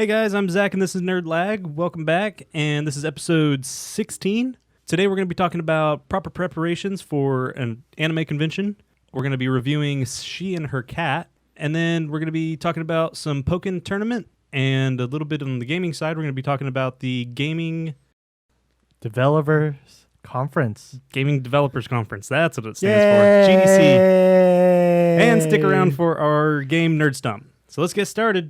Hey guys, I'm Zach and this is L.A.G. Welcome back, and this is episode 16. Today we're going to be talking about proper preparations for an anime convention. We're going to be reviewing She and Her Cat, and then we're going to be talking about some Pokken tournament, and a little bit on the gaming side. We're going to be talking about the Gaming Developers Conference. Gaming Developers Conference. That's what it stands for. GDC. And stick around for our game Nerd Stump. So let's get started.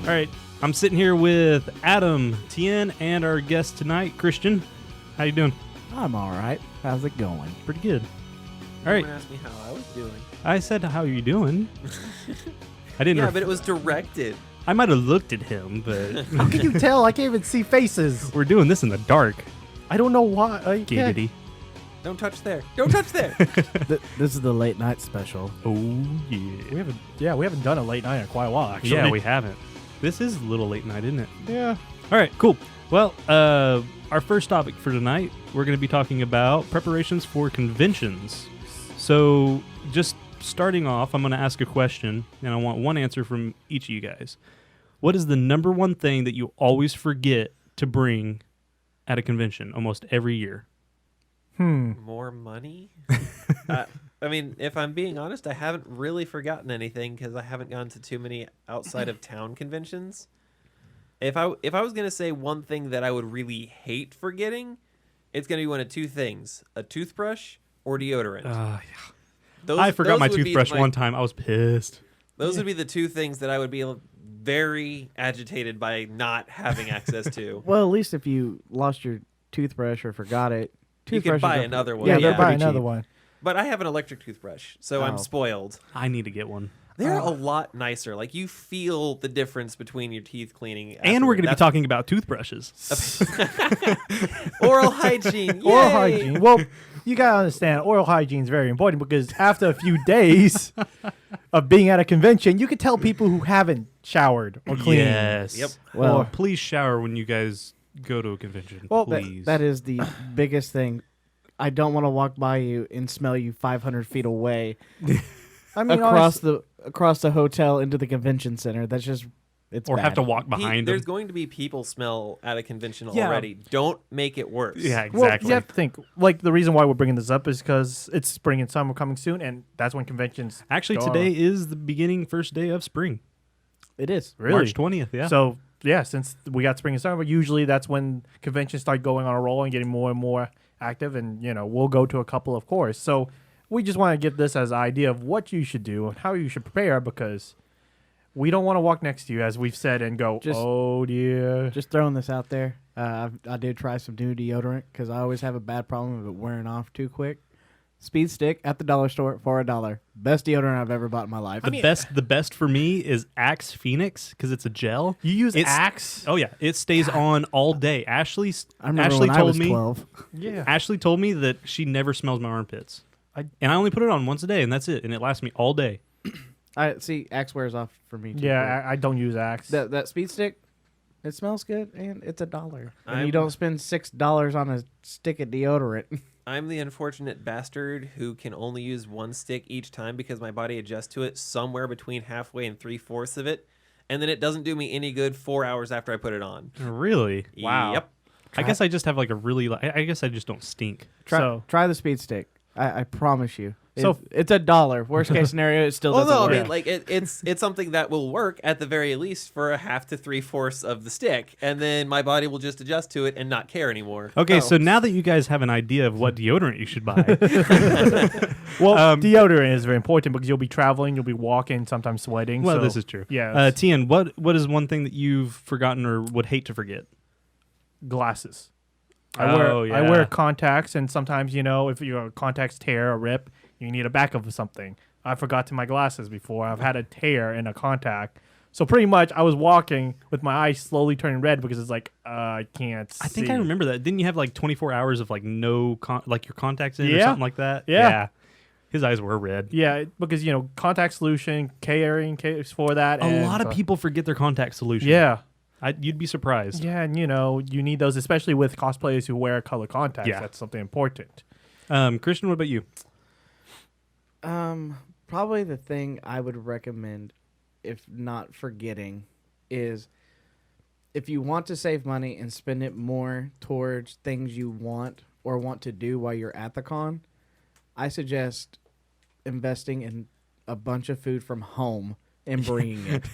All right, I'm sitting here with Adam, Tien, and our guest tonight, Christian. How you doing? I'm all right. How's it going? Pretty good. All right. Someone asked me how I was doing. I said, how are you doing? I didn't. Yeah, but it was directed. I might have looked at him, but How can you tell? I can't even see faces. we're doing this in the dark. I don't know why. Giggity. Don't touch there. Don't touch there. This is the late night special. Oh, We haven't done a late night in quite a while, actually. Yeah, we haven't. This is a little late night, isn't it? Yeah. All right, cool. Well, our first topic for tonight, we're going to be talking about preparations for conventions. So just starting off, I'm going to ask a question, and I want one answer from each of you guys. What is the number one thing that you always forget to bring at a convention almost every year? More money? I mean, if I'm being honest, I haven't really forgotten anything because I haven't gone to too many outside of town conventions. If I was going to say one thing that I would really hate forgetting, it's going to be one of two things: a toothbrush or deodorant. I forgot my would be toothbrush one time. I was pissed. Those would be the two things that I would be very agitated by not having access to. Well, at least if you lost your toothbrush or forgot it, You could toothbrushes buy are- another one. Yeah, Yeah. they're Buy pretty another cheap. one. But I have an electric toothbrush, so I'm Oh. spoiled. I need to get one. They're a lot nicer. Like, you feel the difference between your teeth cleaning. And we're going to be afterward. talking about toothbrushes. Oral hygiene. Oral Yay! hygiene. Well, you got to understand, oral hygiene is very important because after a few days of being at a convention, you can tell people who haven't showered or cleaned. Yes. Yep. Well, Well- please shower when you guys go to a convention. Well, please. that is the biggest thing. I don't want to walk by you and smell you 500 feet away I mean, across the hotel into the convention center. That's just it's or bad. have to walk behind There's them. going to be people smell at a convention Yeah. already. Don't make it worse. Yeah, Well, exactly. you have to think, like, the reason why we're bringing this up is because it's spring and summer coming soon, and that's when conventions Actually, go today on. is the beginning first day of spring. It is. Really? March 20th, yeah. So, yeah, since we got spring and summer, usually that's when conventions start going on a roll and getting more and more active, and, we'll go to a couple, of course. So we just want to give this as an idea of what you should do and how you should prepare, because we don't want to walk next to you, as we've said, and go, Just- oh, dear. Just throwing this out there. I did try some new deodorant because I always have a bad problem of it wearing off too quick. Speed Stick at the dollar store for $1. Best deodorant I've ever bought in my life. the best for me is Axe Phoenix because it's a gel. You use It's- Axe? Oh yeah, it stays on all day. I remember Ashley when I told was me 12. Yeah. Ashley told me that she never smells my armpits. And I only put it on once a day, and that's it, and it lasts me all day. I see. Axe wears off for me too. Yeah, I don't use Axe. That Speed Stick, it smells good and it's $1. And I'm- you don't spend $6 on a stick of deodorant. I'm the unfortunate bastard who can only use one stick each time because my body adjusts to it somewhere between halfway and 3/4 of it. And then it doesn't do me any good 4 hours after I put it on. Really? Wow. Yep. I guess I just have like a really. I guess I just don't stink. Try the Speed Stick. I promise you. So- It's $1. Worst case scenario, it still Well, doesn't no, work. I mean, like it's something that will work at the very least for a half to 3/4 of the stick, and then my body will just adjust to it and not care anymore. Okay, Oh. so now that you guys have an idea of what deodorant you should buy, Well, deodorant is very important because you'll be traveling, you'll be walking, sometimes sweating. well, so, this is true. Yeah. Tien, what is one thing that you've forgotten or would hate to forget? Glasses. Oh, I wear yeah. contacts, and sometimes, if your contacts tear or rip, you need a backup of something. I forgot to my glasses before. I've had a tear in a contact. So pretty much I was walking with my eyes slowly turning red because it's like, I can't see. I think I remember that. Didn't you have like 24 hours of like no like your contacts in or Yeah. something like that? Yeah. His eyes were red. Yeah, because contact solution, carrying case for that. A lot of people forget their contact solution. Yeah. You'd be surprised. Yeah, and you need those, especially with cosplayers who wear color contacts. Yeah. That's something important. Christian, what about you? Probably the thing I would recommend, if not forgetting, is if you want to save money and spend it more towards things you want or want to do while you're at the con, I suggest investing in a bunch of food from home and bringing it.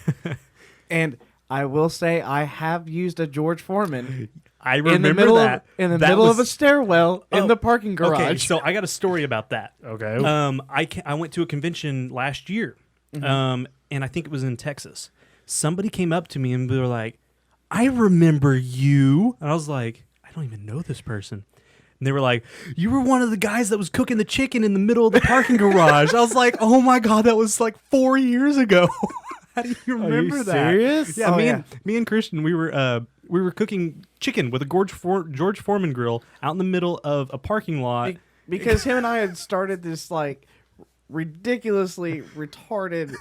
And I will say I have used a George Foreman I remember in the middle that. in the That middle was- of a stairwell in the parking garage. Okay, so I got a story about that. Okay. I went to a convention last year, and I think it was in Texas. Somebody came up to me and they were like, "I remember you," and I was like, "I don't even know this person." And they were like, "You were one of the guys that was cooking the chicken in the middle of the parking garage." I was like, "Oh my god, that was like 4 years ago." How do you remember you that? serious? Yeah, Oh, me and Christian, we were cooking chicken with a George Foreman grill out in the middle of a parking lot. Because him and I had started this like ridiculously retarded,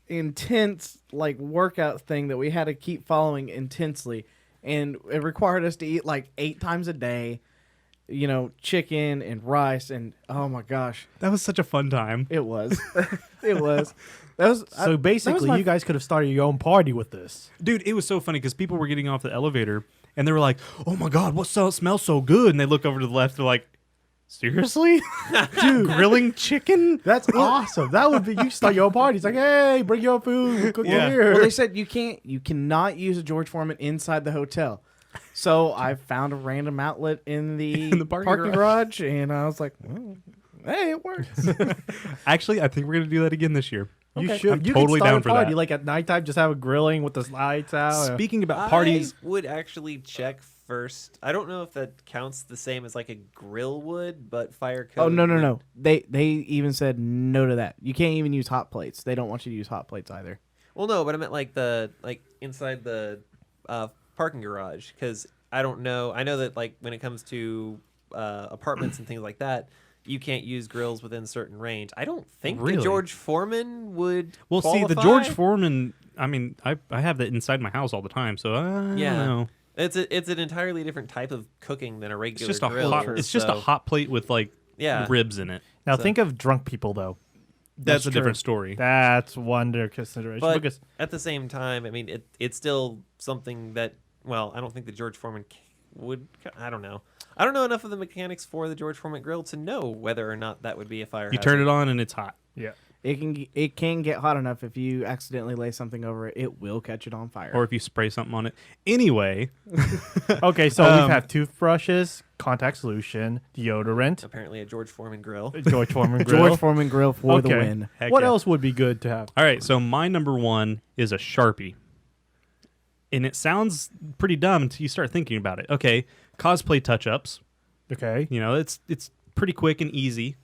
intense like workout thing that we had to keep following intensely, and it required us to eat like 8 times a day, chicken and rice, and oh my gosh, That was such a fun time. it was, it was. That was So basically, you guys could have started your own party with this. Dude, it was so funny because people were getting off the elevator and they were like, "Oh my god, what smells so good?" And they look over to the left, they're like, "Seriously, dude, grilling chicken?" That's awesome. That would be you start your own party. It's like, hey, bring your food. We'll cook Yeah. it here. Well, they said you cannot use a George Foreman inside the hotel. So I found a random outlet in the, parking garage, and I was like, well, hey, it works. Actually, I think we're gonna do that again this year. You Okay. should. I'm You totally can start down a for party that. like at nighttime. Just have a grilling with the lights out. Speaking about parties, I would actually check first. I don't know if that counts the same as like a grill would, but fire code. Oh, no. would- They even said no to that. You can't even use hot plates. They don't want you to use hot plates either. Well, no, but I meant like inside the parking garage, because I don't know. I know that like when it comes to apartments and things like that, you can't use grills within certain range. I don't think Really? the George Foreman would. well, see, the qualify. George Foreman. I mean, I have that inside my house all the time, so I don't know. It's an entirely different type of cooking than a It's regular just a grill. hot. It's just a so- hot plate with like Yeah. ribs in it. Now So- think of drunk people though. That's a true. different story. That's wonder consideration But because at the same time, I mean, it's still something that. Well, I don't think the George Foreman would. I don't know. I don't know enough of the mechanics for the George Foreman grill to know whether or not that would be a fire. You turn it on and it's hot. yeah. It can get hot enough if you accidentally lay something over it. It will catch it on fire. Or if you spray something on it. Anyway, Okay, so we've had toothbrushes, contact solution, deodorant, Apparently, a George Foreman grill. George Foreman grill. George Foreman grill for the win. heck What yeah. else would be good to have? All right, so my number one is a Sharpie. And it sounds pretty dumb until you start thinking about it. Okay, cosplay touch-ups. Okay. You know, it's pretty quick and easy.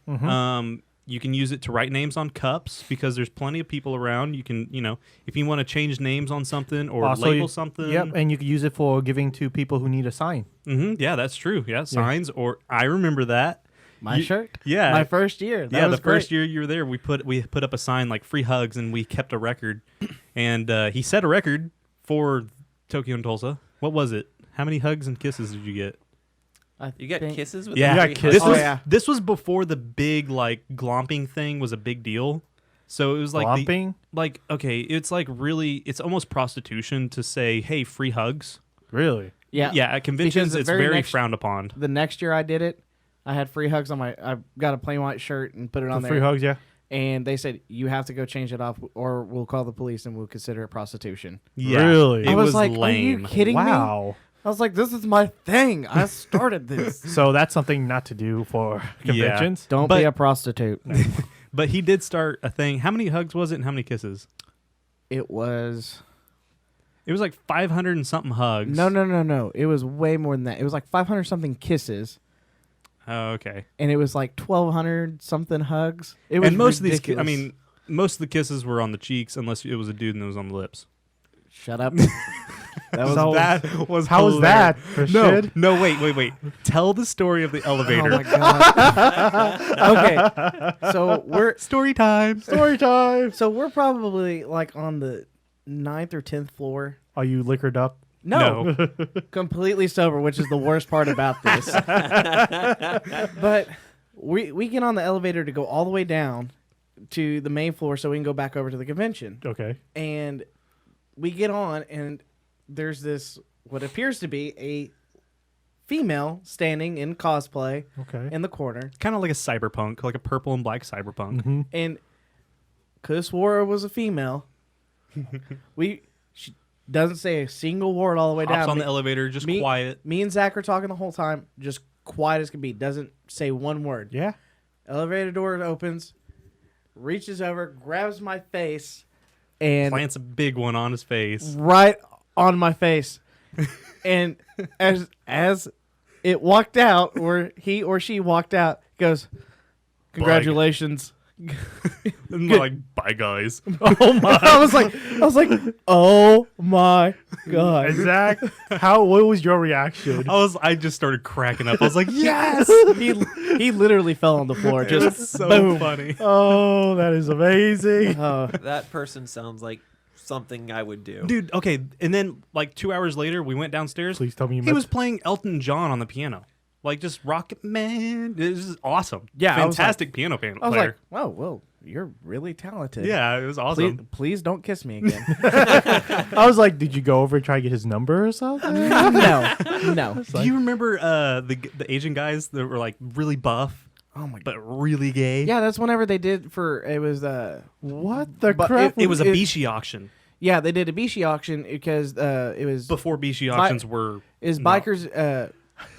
You can use it to write names on cups because there's plenty of people around. You can, if you want to change names on something or Also, label something. Yep, and you can use it for giving to people who need a sign. Yeah, that's true. Yeah, signs or I remember that. My You- shirt. Yeah. My first year. That Yeah, was the first great. year you were there, we put up a sign like free hugs, and we kept a record. And he set a record for Tokyo and Tulsa. What was it? How many hugs and kisses did you get? You got think- kisses with Yeah, got free kisses. this Oh, was yeah. this was before the big like glomping thing was a big deal. So it was like Glomping? it's like really it's almost prostitution to say hey free hugs. Really? Yeah. Yeah, at conventions the it's very very next- frowned upon. The next year I did it, I had free hugs on I got a plain white shirt and put it on The there. free hugs, yeah. And they said, you have to go change it off or we'll call the police and we'll consider it prostitution. Yeah, Really? it I was was like, lame. are you kidding me? Wow. I was like, this is my thing. I started this. So that's something not to do for conventions. Don't But- be a prostitute. But he did start a thing. How many hugs was it and how many kisses? It was... It was like 500 and something hugs. No. It was way more than that. It was like 500 something kisses. Oh, okay. And it was like 1,200 something hugs. It was And most of these, ridiculous. most of the kisses were on the cheeks, unless it was a dude and it was on the lips. Shut up. That was So- That was How was that, hilarious. Christian? No, wait. Tell the story of the elevator. Oh my god. Okay. So we're Story time. Story time. so we're probably like on the 9th or 10th floor. Are you liquored up? No, completely sober, which is the worst part about this. But we get on the elevator to go all the way down to the main floor so we can go back over to the convention. Okay. And we get on, and there's this what appears to be a female standing in cosplay Okay. in the corner, Kind of like a cyberpunk, like a purple and black cyberpunk. and could have swore it was a female. She doesn't say a single word all the way Hops down. on the elevator, just quiet. Me and Zach are talking the whole time, just quiet as can be. Doesn't say one word. Yeah. Elevator door opens, reaches over, grabs my face, and Plants a big one on his face. right on my face. And as it walked out, or he or she walked out, goes, "Congratulations." And they're like, bye, guys. Oh my. I was like, oh my god. Zach, what was your reaction? I just started cracking up. I was like, yes. He literally fell on the floor. Just It's so boom. funny. Oh, that is amazing. That person sounds like something I would do. Dude, okay. And then, like, 2 hours later, we went downstairs. Please tell me you He met- was playing Elton John on the piano. Like, just Rocket Man. This is awesome. Yeah, I was Fantastic piano I was player. like, whoa, you're really talented. Yeah, it was awesome. Please don't kiss me again. I was like, did you go over and try to get his number or something? No. Do you remember the Asian guys that were, like, really buff, Oh my god. but really gay? Yeah, that's whenever they did it was What the But crap? It was a Bishi auction. yeah, they did a Bishi auction because it was Before Bishi auctions were...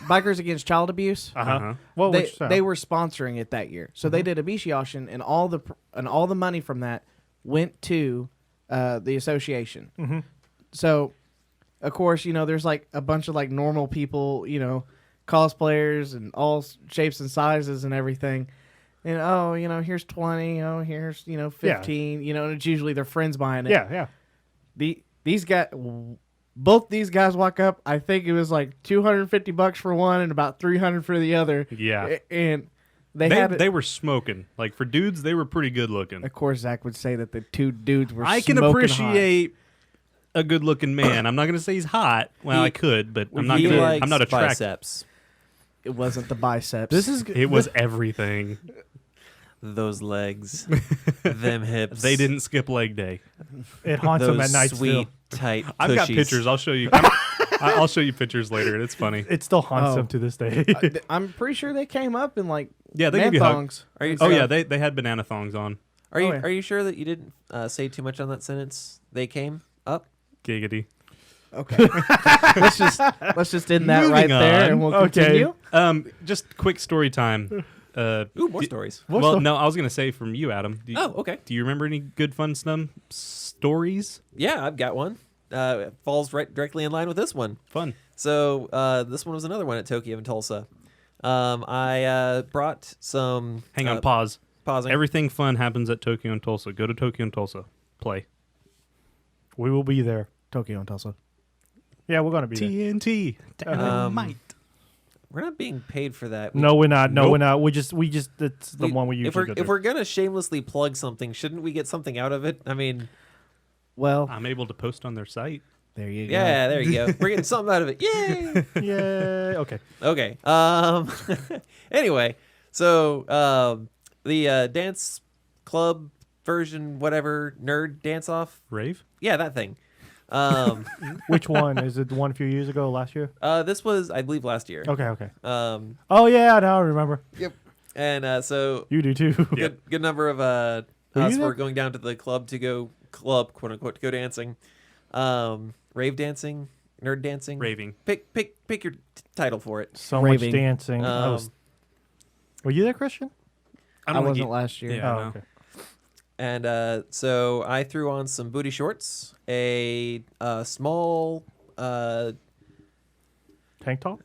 bikers against child abuse. Uh-huh. What? They were sponsoring it that year, so they did a Bishi auction, and all the money from that went to the association. So, of course, there's like a bunch of like normal people, cosplayers and all shapes and sizes and everything. And here's 20. Oh, here's 15. And it's usually their friends buying it. Yeah. These guys. Both these guys walk up. I think it was like $250 for one and about $300 for the other. Yeah. And they were smoking. Like, for dudes, they were pretty good looking. Of course, Zach would say that the two dudes were. I can smoking appreciate a good-looking man. I'm not going to say he's hot. Well, I could, but I'm not. He likes I'm not attracted. biceps. hot. It wasn't the biceps. This is It was everything. Those legs, them hips. They didn't skip leg day. it haunts him Those at night sweet, still. tight. I've got tushies. pictures. I'll show you. I'll show you pictures later. It's funny. It still haunts Oh. him to this day. I'm pretty sure they came up in like Yeah, they man give you a hug. thongs. Are you? Oh yeah, they had banana thongs on. Are you? Oh, yeah. Are you sure that you didn't say too much on that sentence? They came up. Giggity. Okay. let's just end that Moving right there, on. and we'll Okay. continue. Just quick story time. Ooh, more stories. Well, no, I was gonna say from you, Adam. Oh, okay. Do you remember any good fun stories? Yeah, I've got one. It falls right directly in line with this one. Fun. So this one was another one at Tokyo and Tulsa. I brought some. Hang on, pause. Pausing. Everything fun happens at Tokyo and Tulsa. Go to Tokyo and Tulsa. Play. We will be there. Tokyo and Tulsa. Yeah, we're gonna be there. TNT. Dynamite. We're not being paid for that. No, we're not. No, Nope. we're not. We just. It's the one we usually go to. If we're gonna shamelessly plug something, shouldn't we get something out of it? I mean, Well, I'm able to post on their site. there you go. yeah, there you go. We're getting something out of it. Yay! Yeah. Okay. Okay. Anyway, so the dance club version, whatever, nerd dance off. Rave. Yeah, that thing. Which one is it? The one a few years ago, last year? This was, I believe, last year. Okay. Um, Oh yeah, now I remember. and so You do too. good number of Were us you there? were going down to the club to go quote unquote to go dancing, rave dancing, nerd dancing, Raving. Pick your title for it. So Raving. much dancing. Were you there, Christian? I wasn't last year. Yeah. Oh, no. okay. And so I threw on some booty shorts, a small, Tank top.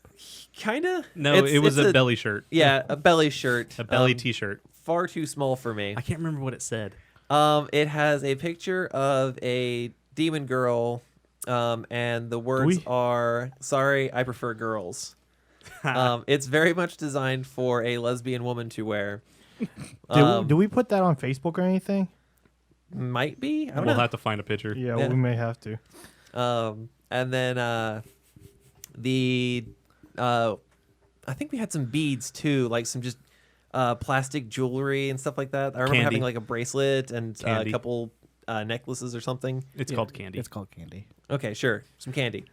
kinda. No, It's- it was it's a belly shirt. Yeah, a belly shirt. A belly T-shirt. Far too small for me. I can't remember what it said. It has a picture of a demon girl and the words are, "Sorry, I prefer girls." It's very much designed for a lesbian woman to wear. Do we put that on Facebook or anything? Might be. I don't We'll know. have to find a picture. Yeah, Yeah. we may have to. And then I think we had some beads too, like some just plastic jewelry and stuff like that. I remember Candy. having like a bracelet and a Candy. couple necklaces or something. It's called candy. It's called candy. Okay, sure, some candy.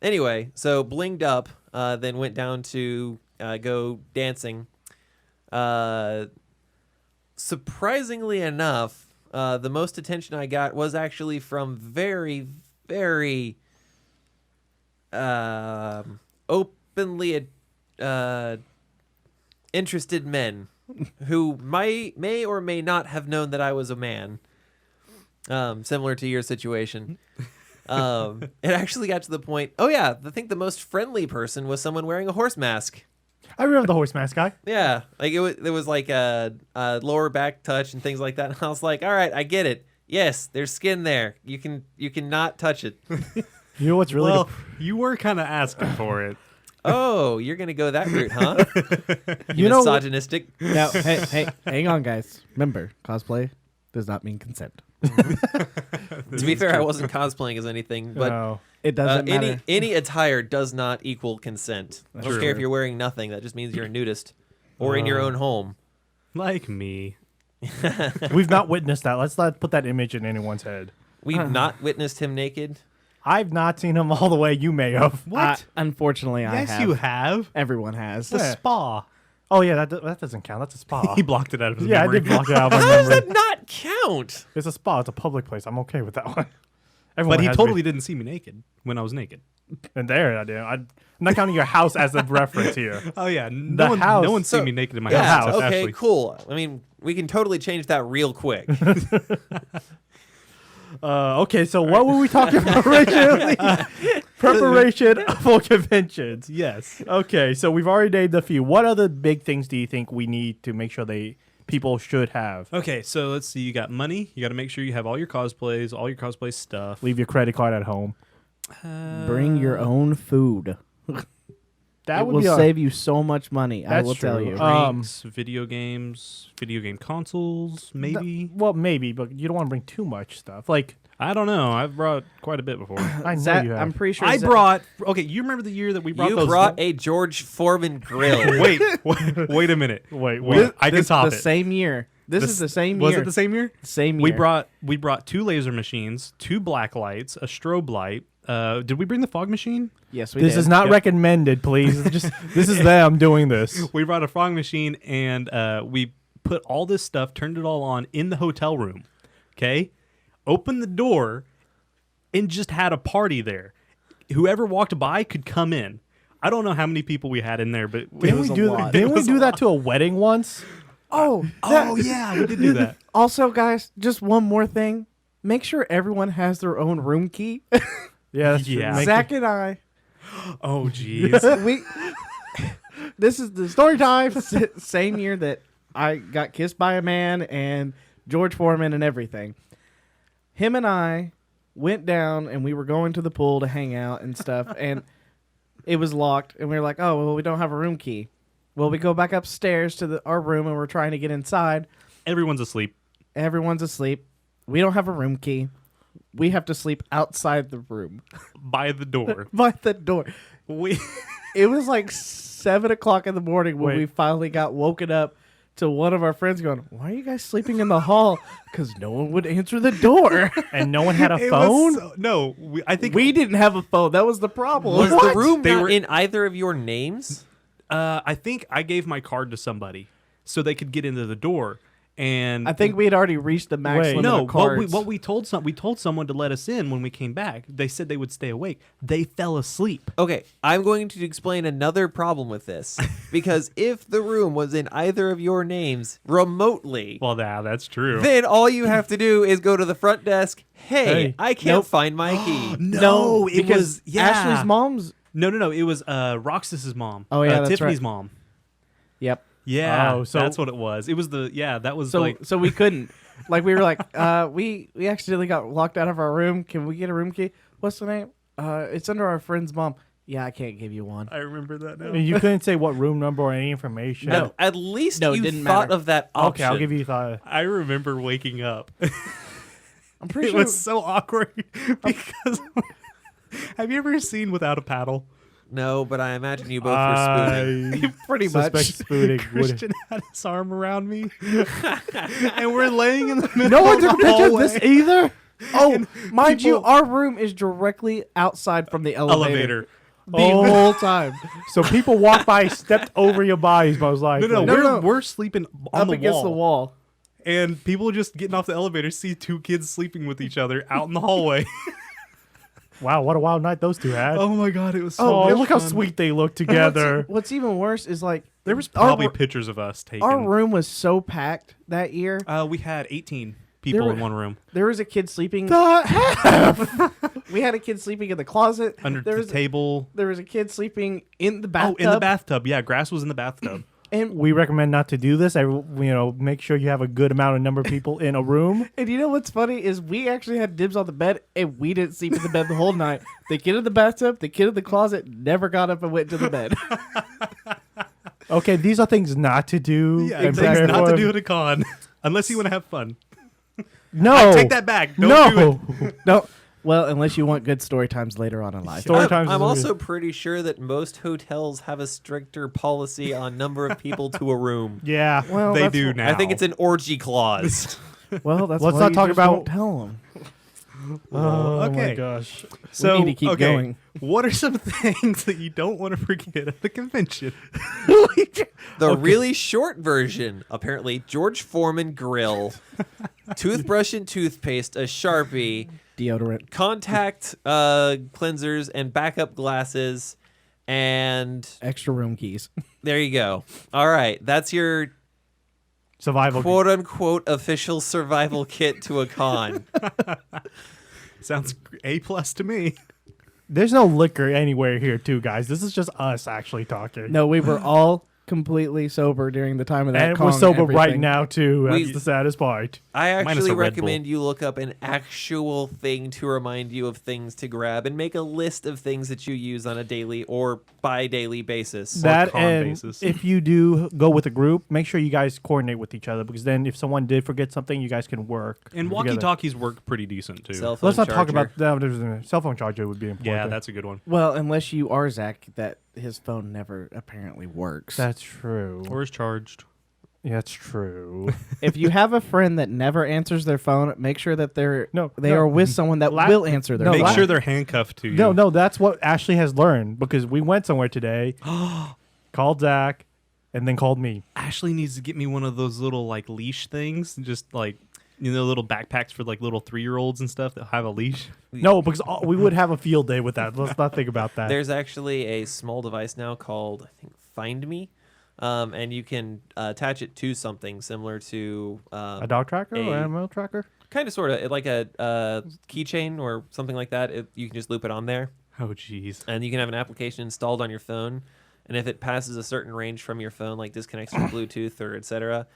Anyway, so blinged up, then went down to go dancing. Surprisingly enough, the most attention I got was actually from very, very openly interested men who may or may not have known that I was a man. Similar to your situation. It actually got to the point. Oh yeah, I think the most friendly person was someone wearing a horse mask. I remember the horse mask guy. Yeah, like there was like a lower back touch and things like that. And I was like, all right, I get it. Yes, there's skin there. You can not touch it. You know what's really Well, you were kind of asking for it. Oh, you're gonna go that route, huh? You know what- misogynistic. Now, hey, hang on, guys. Remember, cosplay does not mean consent. To be fair, I wasn't cosplaying as anything, but No. It doesn't matter. any attire does not equal consent. I don't True. care if you're wearing nothing. That just means you're a nudist or in your own home. Like me. We've not witnessed that. Let's not put that image in anyone's head. We've not witnessed him naked. I've not seen him all the way. You may have. Unfortunately, I Yes, have. you have. Everyone has. The Yeah. spa. Oh yeah, that doesn't count. That's a spa. He blocked it out of his Yeah, I memory. did block it out of my How does memory. that not count? It's a spa. It's a public place. I'm okay with that one. Everyone But he has totally didn't see me naked when I was naked. And there, I did. I'm not counting your house as a reference here. Oh yeah, The no house. one's seen So- me naked in my Yeah. house. Okay. Ashley. Cool. I mean, we can totally change that real quick. Okay, so what were we talking about originally? Preparation for conventions. Yes. Okay, so we've already named a few. What other big things do you think we need to make sure people should have? Okay, so let's see. You got money. You got to make sure you have all your cosplays, all your cosplay stuff. Leave your credit card at home. Bring your own food. That it would will be save you so much money. I That's will tell true. you. Drinks, video games, video game consoles, maybe. Well, maybe, but you don't want to bring too much stuff. Like I don't know. I've brought quite a bit before. I know Zach, you have. I'm pretty sure. I Zach- brought. Okay, you remember the year that we brought You those? brought a George Foreman grill. wait a minute. Wait, I can top the it. same year. This is the same Was year. it the same year? Same year. We brought 2 laser machines, 2 black lights, a strobe light. Did we bring the fog machine? Yes, we This did. is not Yep. recommended, please. This is them doing this. We brought a fog machine and we put all this stuff, turned it all on in the hotel room. Okay, opened the door and just had a party there. Whoever walked by could come in. I don't know how many people we had in there, but it Didn't was we a do lot. Didn't It we was do a that lot. to a wedding once? Oh, Oh yeah, we did do that. Also, guys, just one more thing. Make sure everyone has their own room key. Yeah, that's true. Yeah. Make Zach and I, Oh jeez. we. This is the story time. Same year that I got kissed by a man and George Foreman and everything. Him and I went down and we were going to the pool to hang out and stuff, and it was locked. And we were like, "Oh, well, we don't have a room key." Well, we go back upstairs to our room and we're trying to get inside. Everyone's asleep. Everyone's asleep. We don't have a room key. We have to sleep outside the room By the door. by the door. we It was like 7 o'clock in the morning when Wait. we finally got woken up to one of our friends going, "Why are you guys sleeping in the hall?" Because no one would answer the door. And no one had a It was phone. no, I think We didn't have a phone. That was the problem. Was the room They not were- in either of your names? I think I gave my card to somebody so they could get into the door. And I think we had already reached the maximum no, of cards. we told someone to let us in when we came back. They said they would stay awake. They fell asleep. Okay, I'm going to explain another problem with this. Because if the room was in either of your names remotely, Well, that's true. then all you have to do is go to the front desk. Hey, Hey, I can't nope. find my key. No, it because was Ashley's mom's. No. It was Roxas's mom. Oh, yeah, that's Tiffany's right. mom. Yep. Yeah, Oh, so- that's what it was. It was that was So like so we couldn't. Like we were like, we accidentally got locked out of our room. Can we get a room key? What's the name? It's under our friend's mom. Yeah, I can't give you one. I remember that now. And you couldn't say what room number or any information. No. At least No, it you didn't thought matter. of that option. Okay, I'll give you the. I remember waking up. I'm pretty It sure was so awkward because have you ever seen Without a Paddle? No, but I imagine you both were spooning. I pretty much. suspect spooning. would- Christian had his arm around me, and we're laying in the middle. No one of took a the picture of hallway. this either. Oh, mind you, people- our room is directly outside from the elevator. elevator. The Oh. whole time. So people walked by, stepped over your bodies, most likely. No, No, we're no. we're sleeping on Up the against wall, the wall. and people just getting off the elevator see two kids sleeping with each other out in the hallway. Wow, what a wild night those two had. Oh my god, it was so Oh, much look how fun. sweet they look together. What's even worse is like There was our probably ro- pictures of us taken. our room was so packed that year. We had 18 people There in were- one room There was a kid sleeping. The We had a kid sleeping in the closet. under there the was table. There was a kid sleeping in the bathtub. Oh, in the bathtub. Yeah, grass was in the bathtub. And we recommend not to do this. Make sure you have a good amount of number of people in a room. you know what's funny is we actually had dibs on the bed and we didn't sleep in the bed the whole night. The kid in the bathtub, the kid in the closet never got up and went to the bed. Okay, these are things not to do. Yeah, and exactly. prepare Not for. to do at a con, unless you want to have fun. No, Take that back. Don't do it. no. No. Well, unless you want good story times later on in life. Story times. I'm is- also pretty sure that most hotels have a stricter policy on number of people to a room. Yeah. Well, They that's do what- now. I think it's an orgy clause. Well, that's Let's why not you talk just about- don't tell them. Oh Okay. my gosh. So need to keep okay, going. What are some things that you don't want to forget at the convention? The really short version, apparently, George Foreman grill, toothbrush and toothpaste, a Sharpie, Deodorant. contact cleansers and backup glasses, and Extra room keys. there you go. All right, that's your Survival. quote unquote official survival kit to a con. Sounds A+ to me. There's no liquor anywhere here, too, guys. This is just us actually talking. No, we were all completely sober during the time of that and con we're sober right everything. now, too. That's We- the saddest part. I Minus actually a Red recommend you look up an actual thing to remind you of things to grab and make a list of things that you use on a daily or bi-daily basis. That con and basis. if you do go with a group, make sure you guys coordinate with each other because then if someone did forget something, you guys can work. And together. walkie-talkies work pretty decent too. Cell phone Let's not talk charger. about that. There's a cell phone charger would be important. Yeah, that's a good one. Well, unless you are Zach, that his phone never apparently works. That's true. Or is charged. Yeah, that's true. If you have a friend that never answers their phone, make sure that they No, are with someone that La- will answer their No, Make phone. sure they're handcuffed to you. no, that's what Ashley has learned because we went somewhere today, called Zach, and then called me. Ashley needs to get me one of those little like leash things, just like little backpacks for like little 3-year-olds and stuff that have a leash. No, because we would have a field day with that. Let's not think about that. There's actually a small device now called, I think, Find Me. And you can attach it to something similar to a dog tracker or animal tracker? kind of sort of like a keychain or something like that. You can just loop it on there, Oh jeez. and you can have an application installed on your phone. And if it passes a certain range from your phone, like disconnects from Bluetooth or etc.,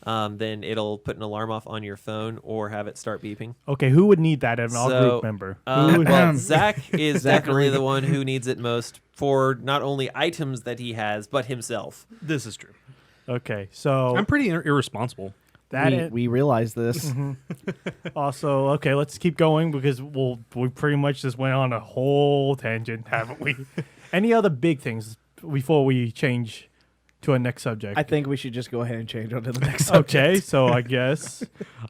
then it'll put an alarm off on your phone or have it start beeping. Okay, who would need that as an all So, group member? Who would well, have- Zach is Zachary. definitely the one who needs it most for not only items that he has, but himself. This is true. Okay, so I'm pretty irresponsible. that we realize this. also okay. Let's keep going because we pretty much just went on a whole tangent, haven't we? Any other big things before we change to our next subject? I think we should just go ahead and change on to the next subject. Okay, so I guess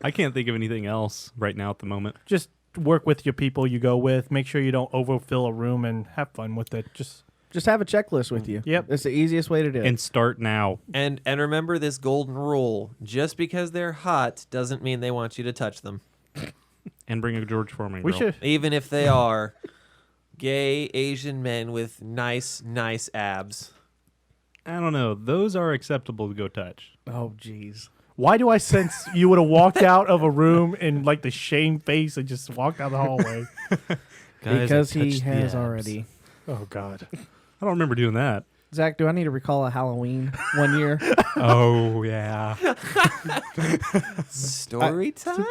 I can't think of anything else right now at the moment. just work with your people you go with. Make sure you don't overfill a room and have fun with it. Just have a checklist with you. Yep. That's the easiest way to do it. And start now. And remember this golden rule: just because they're hot doesn't mean they want you to touch them, And bring a George Foreman we grill. should. even if they are gay Asian men with nice abs. I don't know. Those are acceptable to go touch. Oh, jeez. Why do I sense you would have walked out of a room in like the shame face and just walked down the hallway? Guys, Because I he touched the has abs. already. Oh God. I don't remember doing that. Zach, do I need to recall a Halloween one year? Oh yeah. Story time.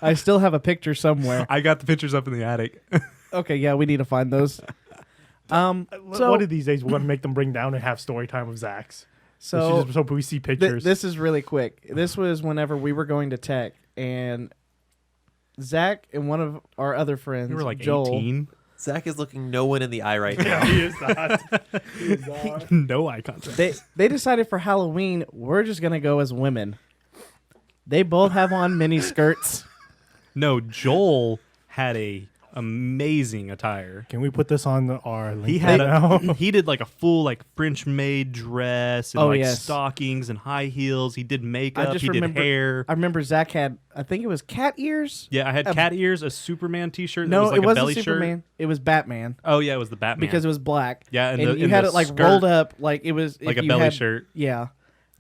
I still have a picture somewhere. I got the pictures up in the attic. Okay, yeah, we need to find those. So One of these days, we're gonna make them bring down and have story time with Zach's. so So we see pictures. this is really quick. This was whenever we were going to tech, and Zach and one of our other friends, You were like Joel, 18. Zach is looking no one in the eye right now. he is not. No eye contact. they decided for Halloween we're just gonna go as women. They both have on mini skirts. No, Joel had a amazing attire. Can we put this on our link He had right now? he did like a full like French maid dress and Oh, like yes. stockings and high heels. He did makeup. just He did remember- hair. I remember Zach had, I think it was cat ears. Yeah, I had cat ears, a Superman T-shirt. No, that was like it a wasn't belly Superman. shirt. It was Batman Oh yeah, it was the Batman because it was black. Yeah, and and the- you and had the it like skirt- rolled up, like it was like if a you belly had- shirt. Yeah,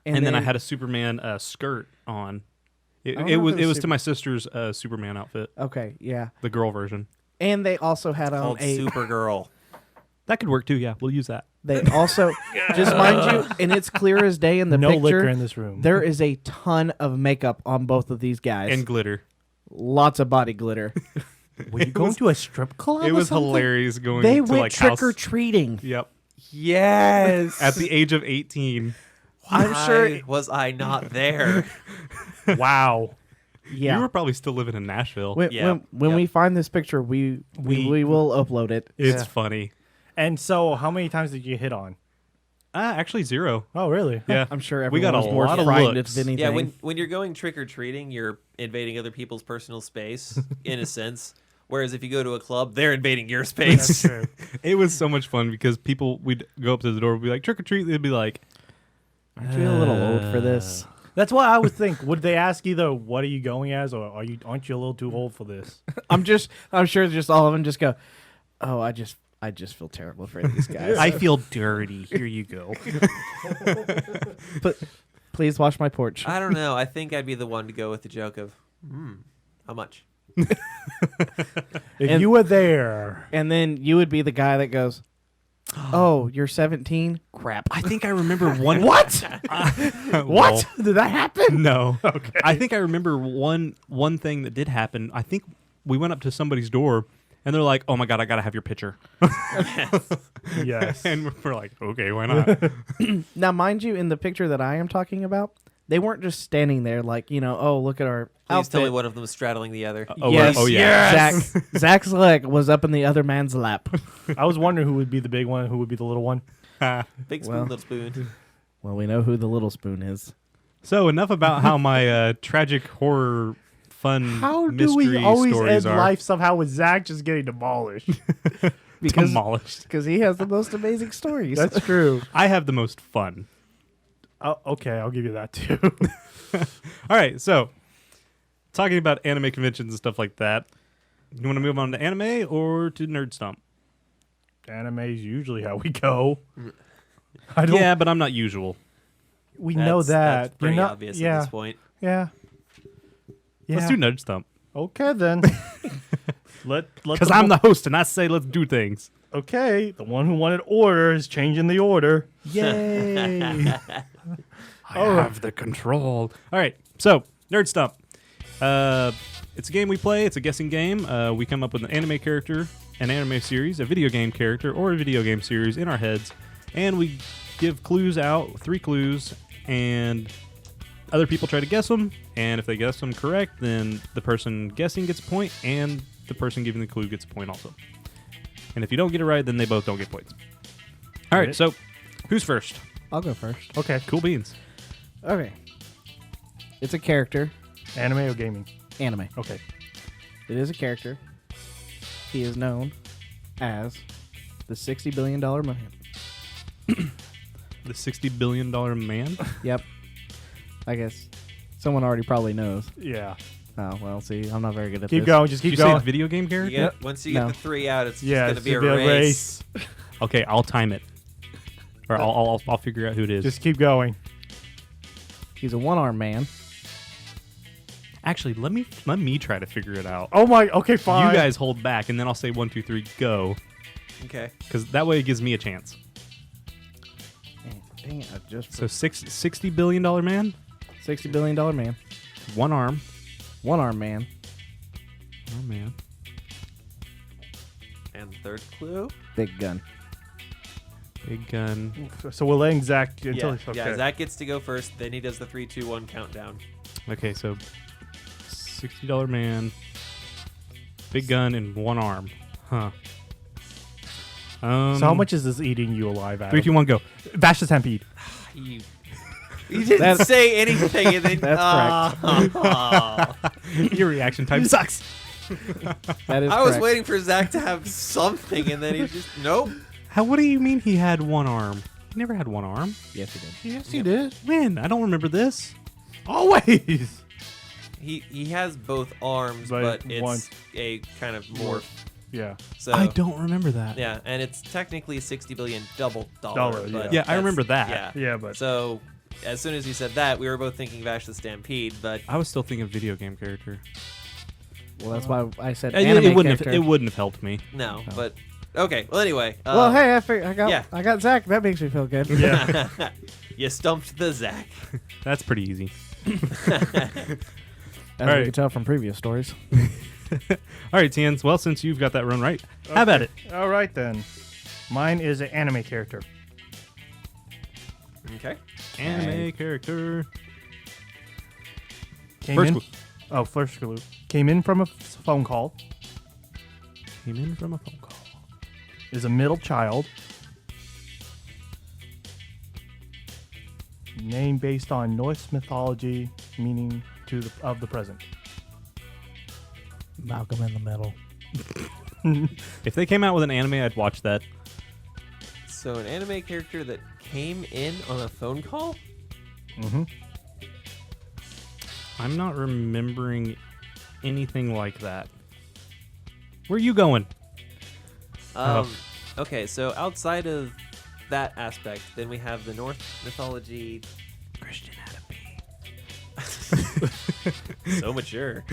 And then I had a Superman skirt on. I don't It know was if it was to my sister's Superman outfit, Okay, yeah, the girl version. and they also had on Called a. Supergirl. That could work too. Yeah, we'll use that. They also, just mind you, and it's clear as day in the No picture. liquor in this room. There is a ton of makeup on both of these guys. And glitter. Lots of body glitter. Were you going to a strip club? It or was something? hilarious going They to went like trick house. or treating. Yep. Yes. At the age of 18. I'm sure. Why was I not there? Wow. Yeah. You were probably still living in Nashville. when Yeah. when Yep. we find this picture, we will upload it. It's Yeah. funny. And so, how many times did you hit on? Actually 0. Oh, really? Yeah. I'm sure We got everyone a was more lot of frightened looks. if anything. Yeah, when you're going trick or treating, you're invading other people's personal space in a sense. Whereas if you go to a club, they're invading your space. True. It was so much fun because we'd go up to the door, we'd be like, trick or treat. They'd be like, Aren't you a little old for this? That's what I would think. Would they ask either what are you going as, or aren't you a little too old for this? I'm sure just all of them just go, oh, I just feel terrible for these guys. I feel dirty. Here you go. But please wash my porch. I don't know. I think I'd be the one to go with the joke of, how much? If And- you were there, And then you would be the guy that goes, oh, you're 17? Crap. I think I remember one. what? What? What did that happen? No. Okay. I think I remember one thing that did happen. I think we went up to somebody's door and they're like, "Oh my god, I gotta have your picture." Yes. And we're like, "Okay, why not?" Now, mind you, in the picture that I am talking about, they weren't just standing there like, oh, look at our Please outfit. tell me one of them was straddling the other. Oh, Yes. oh yeah. Zach's leg was up in the other man's lap. I was wondering who would be the big one, who would be the little one. Big spoon, Well. little spoon. Well, we know who the little spoon is. So enough about how my tragic horror fun How do mystery we always stories end are life somehow with Zach just getting demolished? demolished. Because he has the most amazing stories. That's true. I have the most fun. Oh, okay, I'll give you that too. All right, so talking about anime conventions and stuff like that. You want to move on to anime or to Nerd Stomp? Anime is usually how we go. I don't. Yeah, but I'm not usual. We know that. That's pretty You're not, obvious yeah, at this point. Yeah. Yeah. Let's do Nerd Stomp. Okay then. let Because I'm the host and I say let's do things. okay. The one who wanted order is changing the order. Yay! I have the control. All right, so Nerd Stump. It's a game we play. It's a guessing game. We come up with an anime character, an anime series, a video game character, or a video game series in our heads, and we give clues out, 3 clues, and other people try to guess them. And if they guess them correct, then the person guessing gets a point, and the person giving the clue gets a point also. And if you don't get it right, then they both don't get points. All right, Right. so who's first? I'll go first. Okay. Cool beans. Okay. It's a character. Anime or gaming? Anime. Okay. It is a character. He is known as the $60 billion man. The $60 billion man? Yep. I guess someone already probably knows. Yeah. Oh, well, see, I'm not very good at Keep this. going. Just Did keep you say going. it's video game You character? get, once you get No. the 3 out, it's Yeah, just it's going to be a race. Okay, I'll time it. Or I'll figure out who it is. Just keep going. He's a one-armed man. Actually, let me try to figure it out. Oh my. Okay, fine. You guys hold back, and then I'll say 1, 2, 3, go. Okay. Because that way it gives me a chance. Dang it! I just So $60 billion man, $60 billion man, one arm. one arm man. Oh man. And third clue. Big gun. Big gun. So we're letting Zach until Yeah, he's okay. yeah, Zach gets to go first. Then he does the 3, 2, 1 countdown. Okay, so $60 man, big gun, and one arm. Huh. So how much is this eating you alive at? 3, 2, 1, go. Bash the Stampede. You didn't say anything, and then That's Your reaction time sucks. That is I was correct. waiting for Zach to have something, and then he just nope. What do you mean he had one arm? He never had one arm. Yes, he did. Yes, you did. When? I don't remember this. Always. He has both arms, But but it's one- a kind of morph. Yeah. So I don't remember that. Yeah, and it's technically 60 billion dollar. Dollar, but Yeah, I that's- remember that. Yeah. Yeah, but So as soon as you said that, we were both thinking Vash the Stampede, but I was still thinking video game character. Well, that's why I said It anime wouldn't character. have. It wouldn't have helped me. no. But okay. Well, anyway. Well, hey, I yeah. got Zach. That makes me feel good. yeah. You stumped the Zach. That's pretty easy. As All we right. could tell from previous stories. All right, Tians. Well, since you've got that run right, have at it. All right then. Mine is an anime character. Okay. Anime character. Came First in. clue. Oh, first clue. Came in from a phone call. Came in from a phone call. Is a middle child. Name based on Norse mythology, meaning of the present. Malcolm in the Middle. If they came out with an anime, I'd watch that. So an anime character that came in on a phone call. Mm-hmm. I'm not remembering anything like that. Where are you going? Okay, so outside of that aspect, then we have the Norse mythology. Christian had a B. So mature.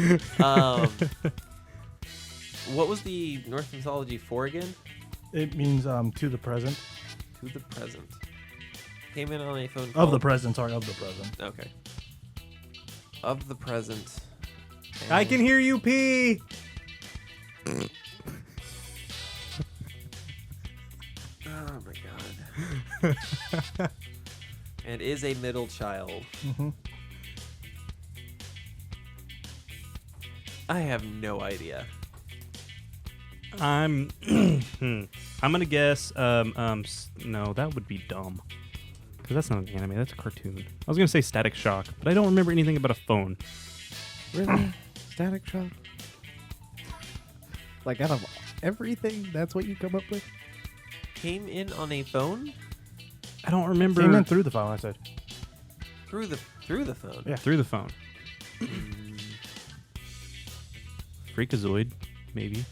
What was the Norse mythology for again? It means to the present. To the present. Came in on a phone call. Of the present, sorry, of the present. Okay. Of the present. I can hear you pee. Oh my god. And is a middle child. Mm-hmm. I have no idea. I'm gonna guess no, that would be dumb. Cuz that's not an anime, that's a cartoon. I was going to say Static Shock, but I don't remember anything about a phone. Really? Static Shock? Like, out of everything, that's what you come up with? Came in on a phone? I don't remember Came in through the phone, I said. Through the phone. Yeah. through the phone. Freakazoid, maybe.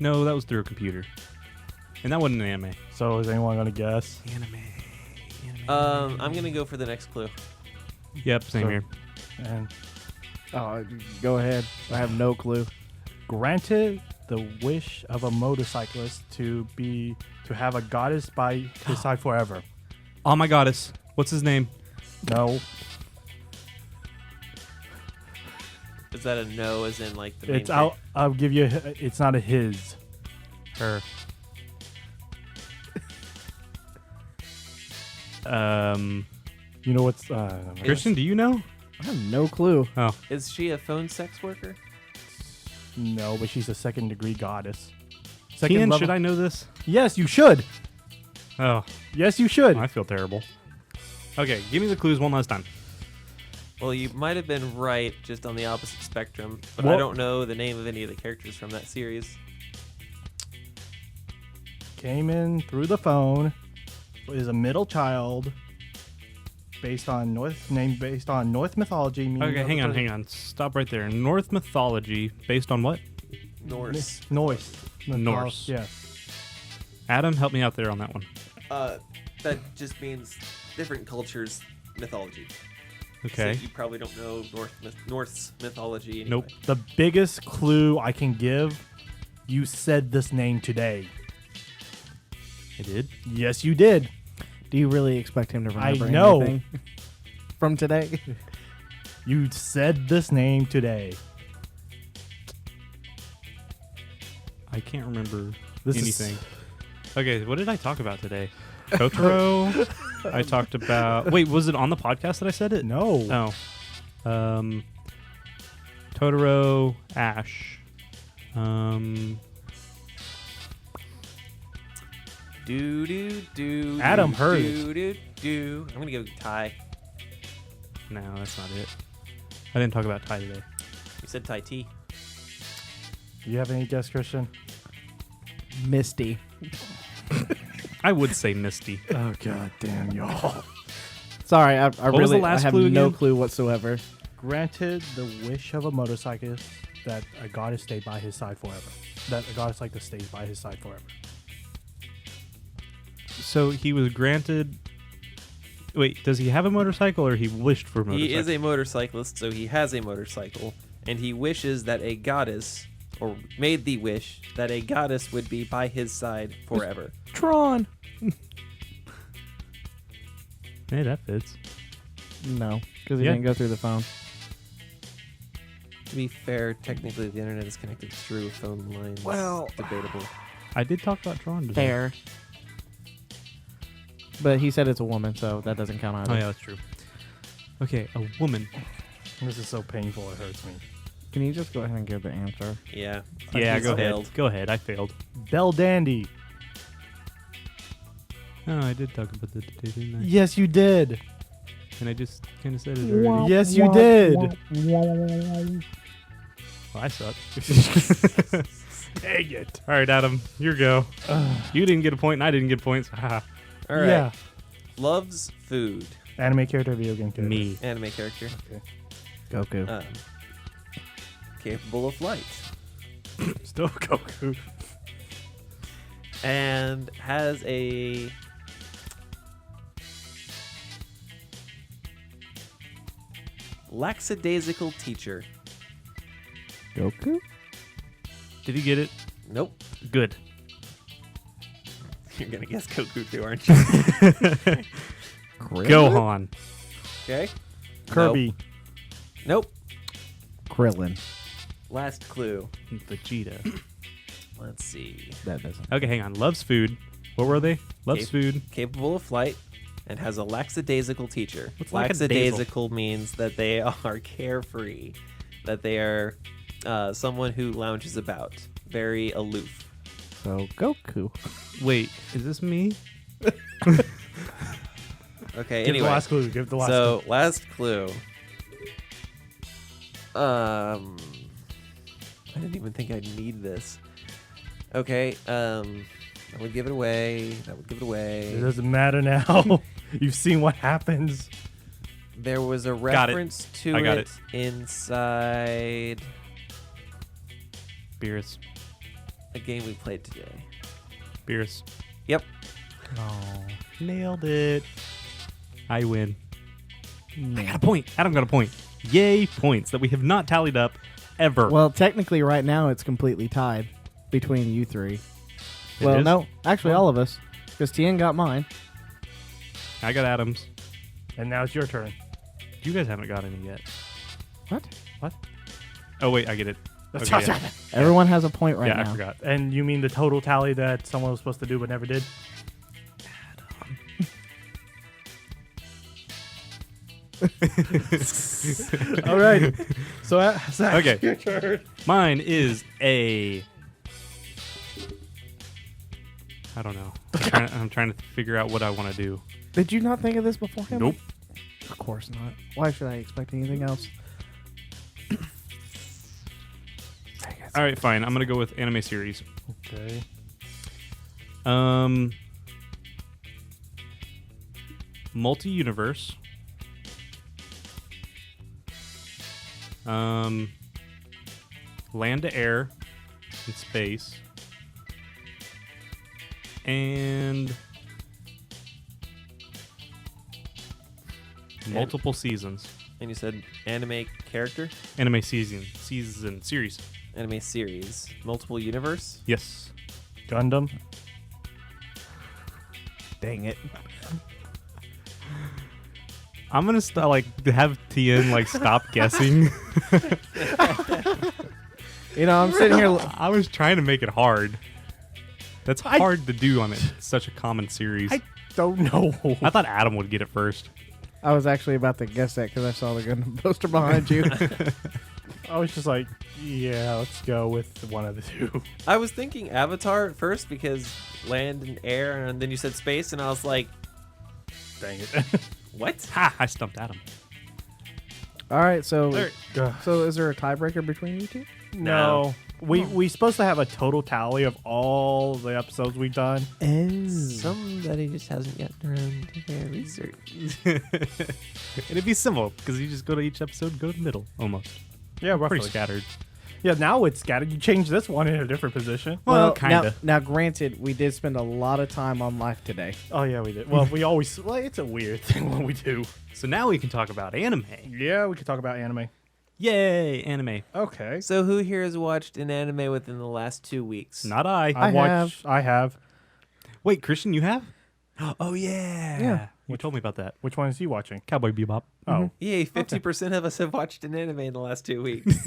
No, that was through a computer. And that wasn't an anime. So is anyone going to guess? Anime. I'm gonna go for the next clue. Yep, same So- here. And Oh, go ahead. I have no clue. granted the wish of a motorcyclist to have a goddess by his side forever. Oh my goddess. What's his name? No, Is that a no? As in like the main it's out. I'll give you. It's not a his. Her. You know what's Christian, do you know? I have no clue. Oh, Is she a phone sex worker? no, but she's a second degree goddess. Ian, level- should I know this? Yes, you should. Oh, Yes, you should. I feel terrible. Okay, give me the clues one last time. Well, you might have been right, just on the opposite spectrum. But I What? don't know the name of any of the characters from that series. Came in through the phone. Is a middle child. Based on North mythology. meaning Okay, of hang the on, present. hang on. Stop right there. North mythology based on what? Norse. Norse. Norse. Yeah. Adam, help me out there on that one. That just means different cultures' mythology. Okay. So you probably don't know Norse mythology. Anyway. Nope. The biggest clue I can give, you said this name today. I did. Yes, you did. Do you really expect him to remember know. anything from today? You said this name today. I can't remember This anything. is Okay, what did I talk about today? Totoro. I talked about. Wait, was it on the podcast that I said it? no. Oh. Totoro, Ash. Adam heard it. I'm gonna go Thai. No, that's not it. I didn't talk about Thai today. You said Thai tea. You have any guess, Christian? Misty. I would say Misty. Oh god damn y'all! Sorry, I was the really last I have clue no again? clue whatsoever. Granted the wish of a motorcyclist that a goddess stay by his side forever. That a goddess like to stay by his side forever. So he was granted. Wait, does he have a motorcycle or he wished for a motorcycle? He is a motorcyclist, so he has a motorcycle, and he wishes that a goddess, or made the wish that a goddess would be by his side forever. Tron. Hey, that fits. No, because he Yeah. didn't go through the phone. To be fair, technically the internet is connected through phone lines. Well- debatable. I did talk about Tron today. Fair. But he said it's a woman, so that doesn't count either. Oh yeah, that's true. Okay, a woman. This is so painful it hurts me. Can you just go ahead and give the answer? Yeah. Yeah, He's go failed. ahead. Go ahead. I failed. Belle Dandy. Oh, I did talk about that today, didn't I? Yes, you did. And I just kind of said it already. Yes, you did. Well, I suck. Dang it. All right, Adam, your go. You didn't get a point, and I didn't get points. Haha. All right. Yeah. Loves food. Anime character, video game character. Me. Anime character. Goku. Capable of flight. Still Goku. And has a lackadaisical teacher. Goku? Did he get it? Nope. Good. You're gonna guess Goku too, aren't you? Gohan. Okay. Kirby. Nope. Krillin. Last clue. Vegeta. Let's see. That doesn't. Okay, hang on. Loves food. What were they? Loves food. Capable of flight and has a lackadaisical teacher. What's Lackadaisical means that they are carefree, that they are someone who lounges about, very aloof. So Goku. Wait, is this me? Okay, Give anyway. the last clue. Give the last So, last clue. I didn't even think I'd need this. Okay, that would give it away. That would give it clue. It away. doesn't matter now. You've seen what happens. There was a Got it. reference to I got it inside Beerus. a game we played today. Beerus. Yep. Oh, nailed it. I win. I got a point. Adam got a point. Yay, points that we have not tallied up ever. Well, technically, right now it's completely tied between you three. It Well, is? no, actually, all of us, because Tien got mine. I got Adams. And now it's your turn. You guys haven't got any yet. What? Oh, wait, I get it. That's Okay, yeah. Everyone has a point right Yeah, now. I forgot. And you mean the total tally that someone was supposed to do but never did? All right. So, Zach, Okay. your turn. Mine is a. I don't know. I'm trying to figure out what I want to do. Did you not think of this beforehand? Nope. Of course not. Why should I expect anything else? All right, fine. I'm gonna go with anime series. Okay. Multi-universe. Land to air in space. And multiple seasons. And you said anime character, Anime season series. anime series, multiple universe. Yes. Gundam. Dang it. I'm gonna have Tien stop guessing. You know, I'm sitting here. I was trying to make it hard. That's hard to do on such a common series. I don't know. I thought Adam would get it first. I was actually about to guess that because I saw the gun poster behind you. I was just like, yeah, let's go with one of the two. I was thinking Avatar at first because land and air, and then you said space, and I was like, Dang it. what? Ha! I stumped Adam. All right, so Ugh. so is there a tiebreaker between you two? No. We supposed to have a total tally of all the episodes we've done. Somebody just hasn't gotten around to their research. It'd be simple because you just go to each episode, go to the middle, almost. Yeah, roughly. Pretty scattered. Yeah, now it's scattered. You change this one in a different position. Well, kinda. Now, granted, we did spend a lot of time on life today. Oh, yeah, we did. Well, we always... Well, it's a weird thing when we do. So now we can talk about anime. Yeah, we could talk about anime. Yay, anime. Okay. So who here has watched an anime within the last 2 weeks? Not I. I have. Wait, Christian, you have? Oh, yeah. Yeah. You told me about that. Which one is he watching? Cowboy Bebop. Oh. Yay, 50% of us have watched an anime in the last 2 weeks.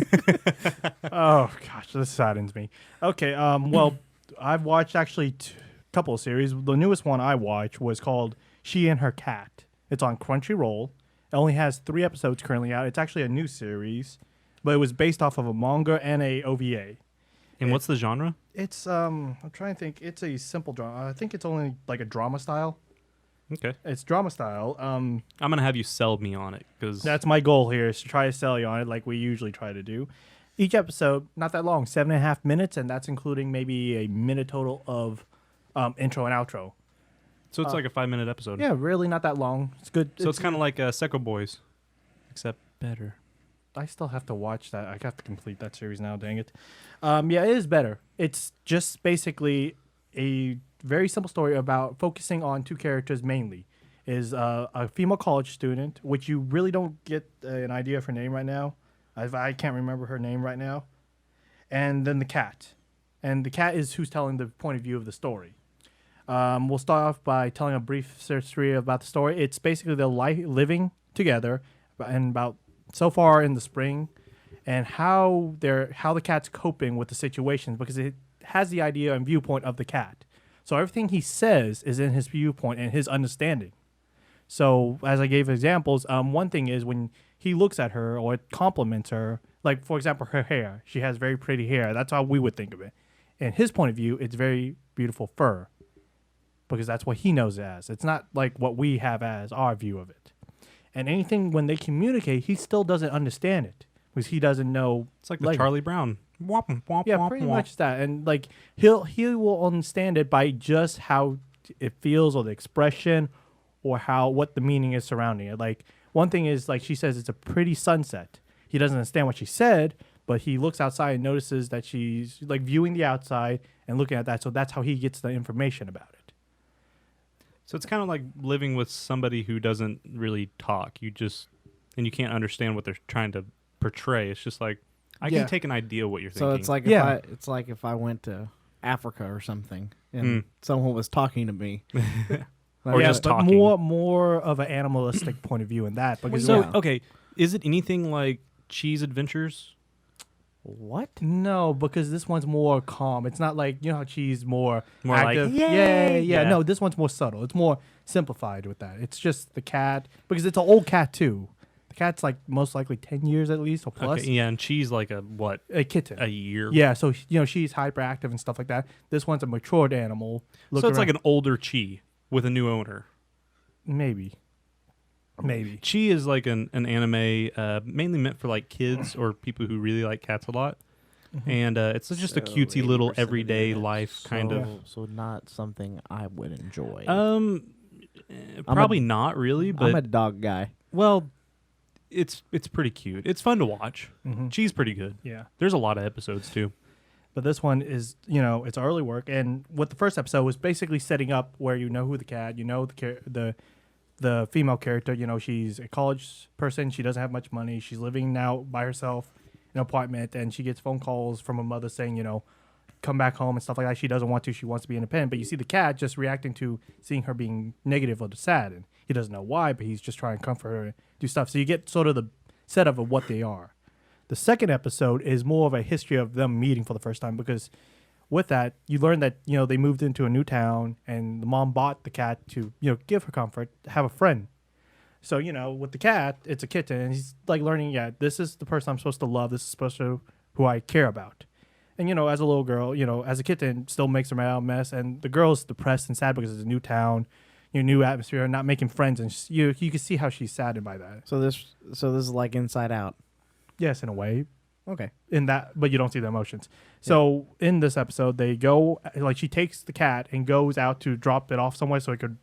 Oh, gosh, this saddens me. Okay, well, I've watched actually a couple of series. The newest one I watched was called She and Her Cat. It's on Crunchyroll. It only has 3 episodes currently out. It's actually a new series, but it was based off of a manga and a OVA. And what's the genre? It's I'm trying to think. It's a simple drama. I think it's only like a drama style. Okay. It's drama style. I'm going to have you sell me on it because That's my goal here, is to try to sell you on it like we usually try to do. Each episode, not that long, 7.5 minutes, and that's including maybe a minute total of intro and outro. so it's like a 5-minute episode. Yeah, really not that long. It's good. So it's kind of like Secco Boys, except better. I still have to watch that. I have to complete that series now, dang it. Yeah, it is better. It's just basically a very simple story about focusing on 2 characters mainly. Is a female college student, which you really don't get an idea of her name right now. I can't remember her name right now. And then the cat. And the cat is who's telling the point of view of the story. We'll start off by telling a brief history about the story. It's basically their life living together and about so far in the spring and how the cat's coping with the situation because it has the idea and viewpoint of the cat. So everything he says is in his viewpoint and his understanding. So as I gave examples, one thing is when he looks at her or compliments her, like for example, her hair. She has very pretty hair. That's how we would think of it. In his point of view, it's very beautiful fur because that's what he knows it as. It's not like what we have as our view of it. And anything when they communicate, he still doesn't understand it because he doesn't know. It's like the Charlie Brown. Womp, womp, Yeah, womp, pretty womp. much that. And like he will understand it by just how it feels or the expression or what the meaning is surrounding it. Like one thing is like she says it's a pretty sunset. He doesn't understand what she said, but he looks outside and notices that she's like viewing the outside and looking at that. So that's how he gets the information about it. So it's kind of like living with somebody who doesn't really talk. You can't understand what they're trying to portray. It's just like I Yeah. can take an idea what you're So thinking. it's like Yeah. if I went to Africa or something and someone was talking to me. Or yeah, just but talking. more of an animalistic point of view in that. Because So Yeah. okay, is it anything like Cheese Adventures? What? No, because this one's more calm. It's not like, you know how she's more Like, active. "Yay!" Yeah. Yeah. No, this one's more subtle. It's more simplified with that. It's just the cat because it's an old cat too. The cat's like most likely 10 years at least or plus. Okay, yeah, and Cheese like a kitten. year. Yeah, so she's hyperactive and stuff like that. This one's a matured animal. So it's like an older Chi with a new owner. maybe. Chi is like an anime mainly meant for like kids or people who really like cats a lot. And it's just a So cutesy little 80% of everyday it. life kind of. So not something I would enjoy. Probably not really, I'm but a dog guy. well, it's pretty cute. It's fun to watch. Mhm. Cheese pretty good. Yeah. There's a lot of episodes too. But this one is, it's early work, and what the first episode was basically setting up where you know who the cat, you know the female character, she's a college person, she doesn't have much money, she's living now by herself in an apartment, and she gets phone calls from her mother saying, come back home and stuff like that. She doesn't want to. She wants to be independent. But you see the cat just reacting to seeing her being negative or sad, and he doesn't know why, but he's just trying to comfort her and do stuff. So you get sort of the setup of what they are. The second episode is more of a history of them meeting for the first time, because with that, you learn that, they moved into a new town and the mom bought the cat to, give her comfort, have a friend. So, with the cat, it's a kitten, and he's like learning, this is the person I'm supposed to love. This is supposed to who I care about. And, as a little girl, as a kitten, still makes a mess. And the girl's depressed and sad because it's a new town, new atmosphere, not making friends. And you can see how she's saddened by that. So this is like Inside Out. Yes, in a way. Okay. In that, but you don't see the emotions. So in this episode, they go, like, she takes the cat and goes out to drop it off somewhere so it could,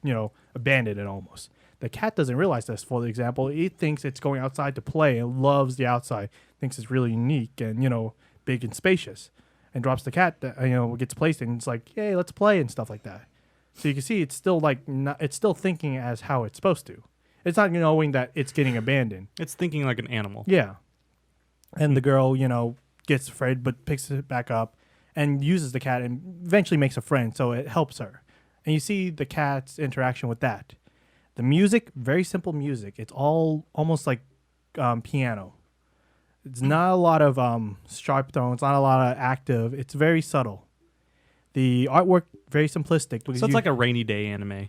abandon it almost. The cat doesn't realize this, for example. It thinks it's going outside to play and loves the outside, thinks it's really unique and, big and spacious, and drops the cat that, gets placed and it's like, hey, let's play and stuff like that. So you can see it's still like, it's still thinking as how it's supposed to. It's not knowing that it's getting abandoned. It's thinking like an animal. Yeah. And the girl, gets afraid but picks it back up and uses the cat and eventually makes a friend, so it helps her. And you see the cat's interaction with that. The music, very simple music. It's all almost like piano. It's not a lot of sharp tones, not a lot of active. It's very subtle. The artwork, very simplistic. So it's like a rainy day anime.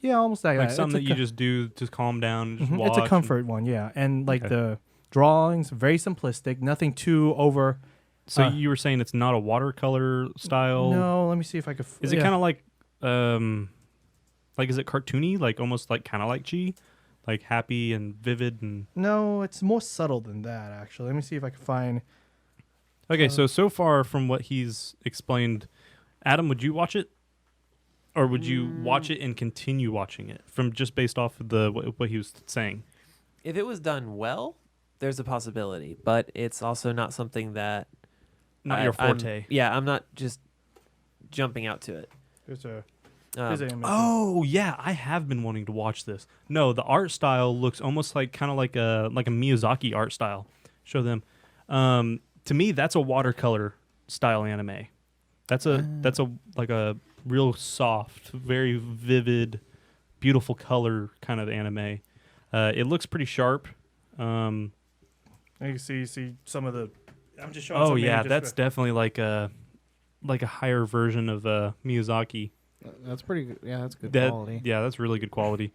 Yeah, almost like Like that. something that you just do to calm down and just watch. It's a comfort one, yeah. And like the drawings, very simplistic, nothing too over. So you were saying it's not a watercolor style? No, let me see if I could. Is it kind of like is it cartoony? Like almost like kind of like G? Like happy and vivid and... No, it's more subtle than that, actually. Let me see if I can find... Okay, so far from what he's explained, Adam, would you watch it? Or would you watch it and continue watching it from just based off of what he was saying? If it was done well, there's a possibility, but it's also not something that... Not your forte. I'm not just jumping out to it. There's a... Oh yeah, I have been wanting to watch this. No, the art style looks almost like kind of like a Miyazaki art style. Show them. To me, that's a watercolor style anime. That's a like a real soft, very vivid, beautiful color kind of anime. It looks pretty sharp. You see some of the. I'm just showing. Oh yeah, that's definitely like a higher version of Miyazaki. That's pretty good. Yeah, that's good quality. Yeah, that's really good quality.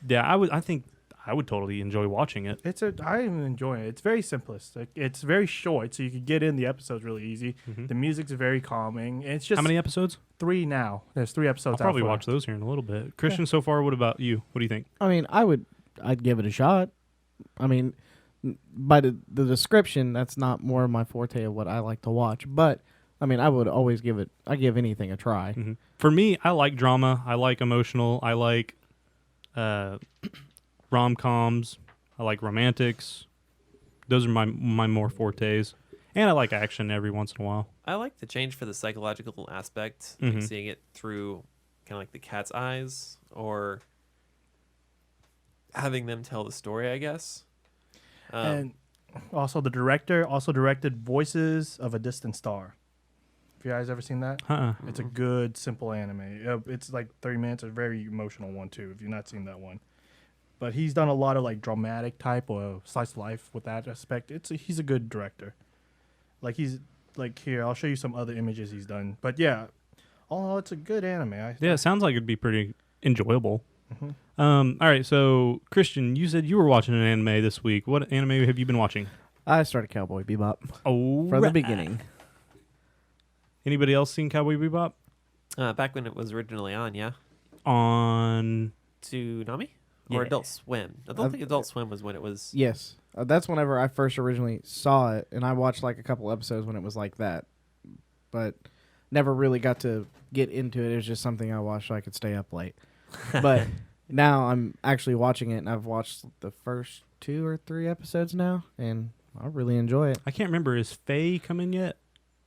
Yeah, I think I would totally enjoy watching it. I am enjoying it. It's very simplistic. It's very short, so you can get in the episodes really easy. Mm-hmm. The music's very calming. It's just how many episodes? 3 now. There's 3 episodes. I'll probably watch those here in a little bit. Christian, so far, what about you? What do you think? I mean, I'd give it a shot. I mean, by the description, that's not more of my forte of what I like to watch, but. I mean, I would always give anything a try. Mm-hmm. For me, I like drama. I like emotional. I like rom-coms. I like romantics. Those are my more fortes. And I like action every once in a while. I like the change for the psychological aspect, Mm-hmm. like seeing it through kind of like the cat's eyes, or having them tell the story, I guess. And also the director also directed Voices of a Distant Star. Have you guys ever seen that? It's a good, simple anime. It's like 30 minutes. A very emotional one, too, if you've not seen that one. But he's done a lot of like dramatic type or slice of life with that aspect. He's a good director. Like he's like here, I'll show you some other images he's done. But yeah, all it's a good anime. Yeah, it sounds like it'd be pretty enjoyable. Mm-hmm. All right, so Christian, you said you were watching an anime this week. What anime have you been watching? I started Cowboy Bebop Oh, from the beginning. Anybody else seen Cowboy Bebop? Back when it was originally on, yeah. On Toonami? Or Yeah. Adult Swim. I don't think Adult Swim was when it was... Yes, that's whenever I first originally saw it, and I watched like a couple episodes when it was like that, but never really got to get into it. It was just something I watched so I could stay up late. But now I'm actually watching it, and I've watched the first 2 or 3 episodes now, and I really enjoy it. I can't remember. Is Faye coming yet?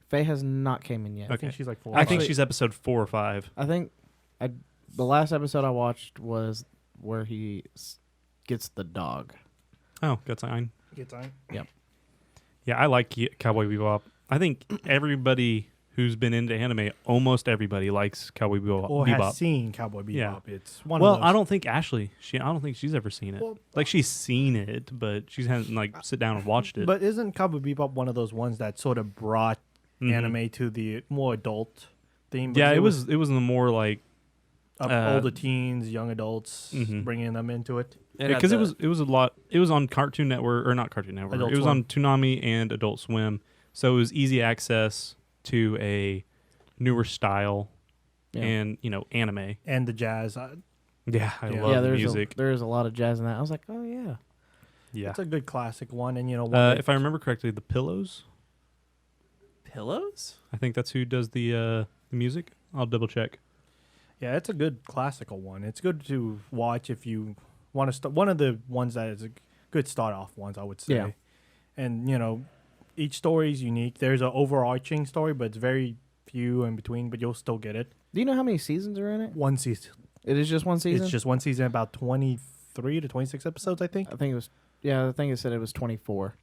Faye has not came in yet. I think she's like 4. I think Actually- she's episode 4 or 5. I think the last episode I watched was where he gets the dog. Oh, got sign. Get time. Yeah, I like Cowboy Bebop. I think everybody who's been into anime, almost everybody likes Cowboy Or Bebop. has seen Cowboy Bebop. Yeah. It's one Well, of those. I don't think Ashley. I don't think she's ever seen it. Well, like she's seen it, but she hasn't like sit down and watched it. But isn't Cowboy Bebop one of those ones that sort of brought Mhm. anime to the more adult theme? Yeah, Because it was the more like older teens, young adults, Mhm. bringing them into it. because it was a lot. It was on Cartoon Network or not Cartoon Network. Adult it was Swim. on Toonami and Adult Swim, so it was easy access to a newer style Yeah. and anime. And the jazz. Yeah, I Yeah. love yeah, the there's music. there's a lot of jazz in that. I was like, oh yeah. Yeah, It's a good classic one. And, one that- if I remember correctly, the Pillows. Pillows? I think that's who does the music. I'll double check. yeah, it's a good classical one. It's good to watch if you want to start. One of the ones that is a good start off ones, I would say. Yeah. And, each story is unique. There's an overarching story, but it's very few in between, but you'll still get it. Do you know how many seasons are in it? One season. It is just one season. It's just one season, about 23 to 26 episodes, I think. I think it was. Yeah, I think it said it was 24.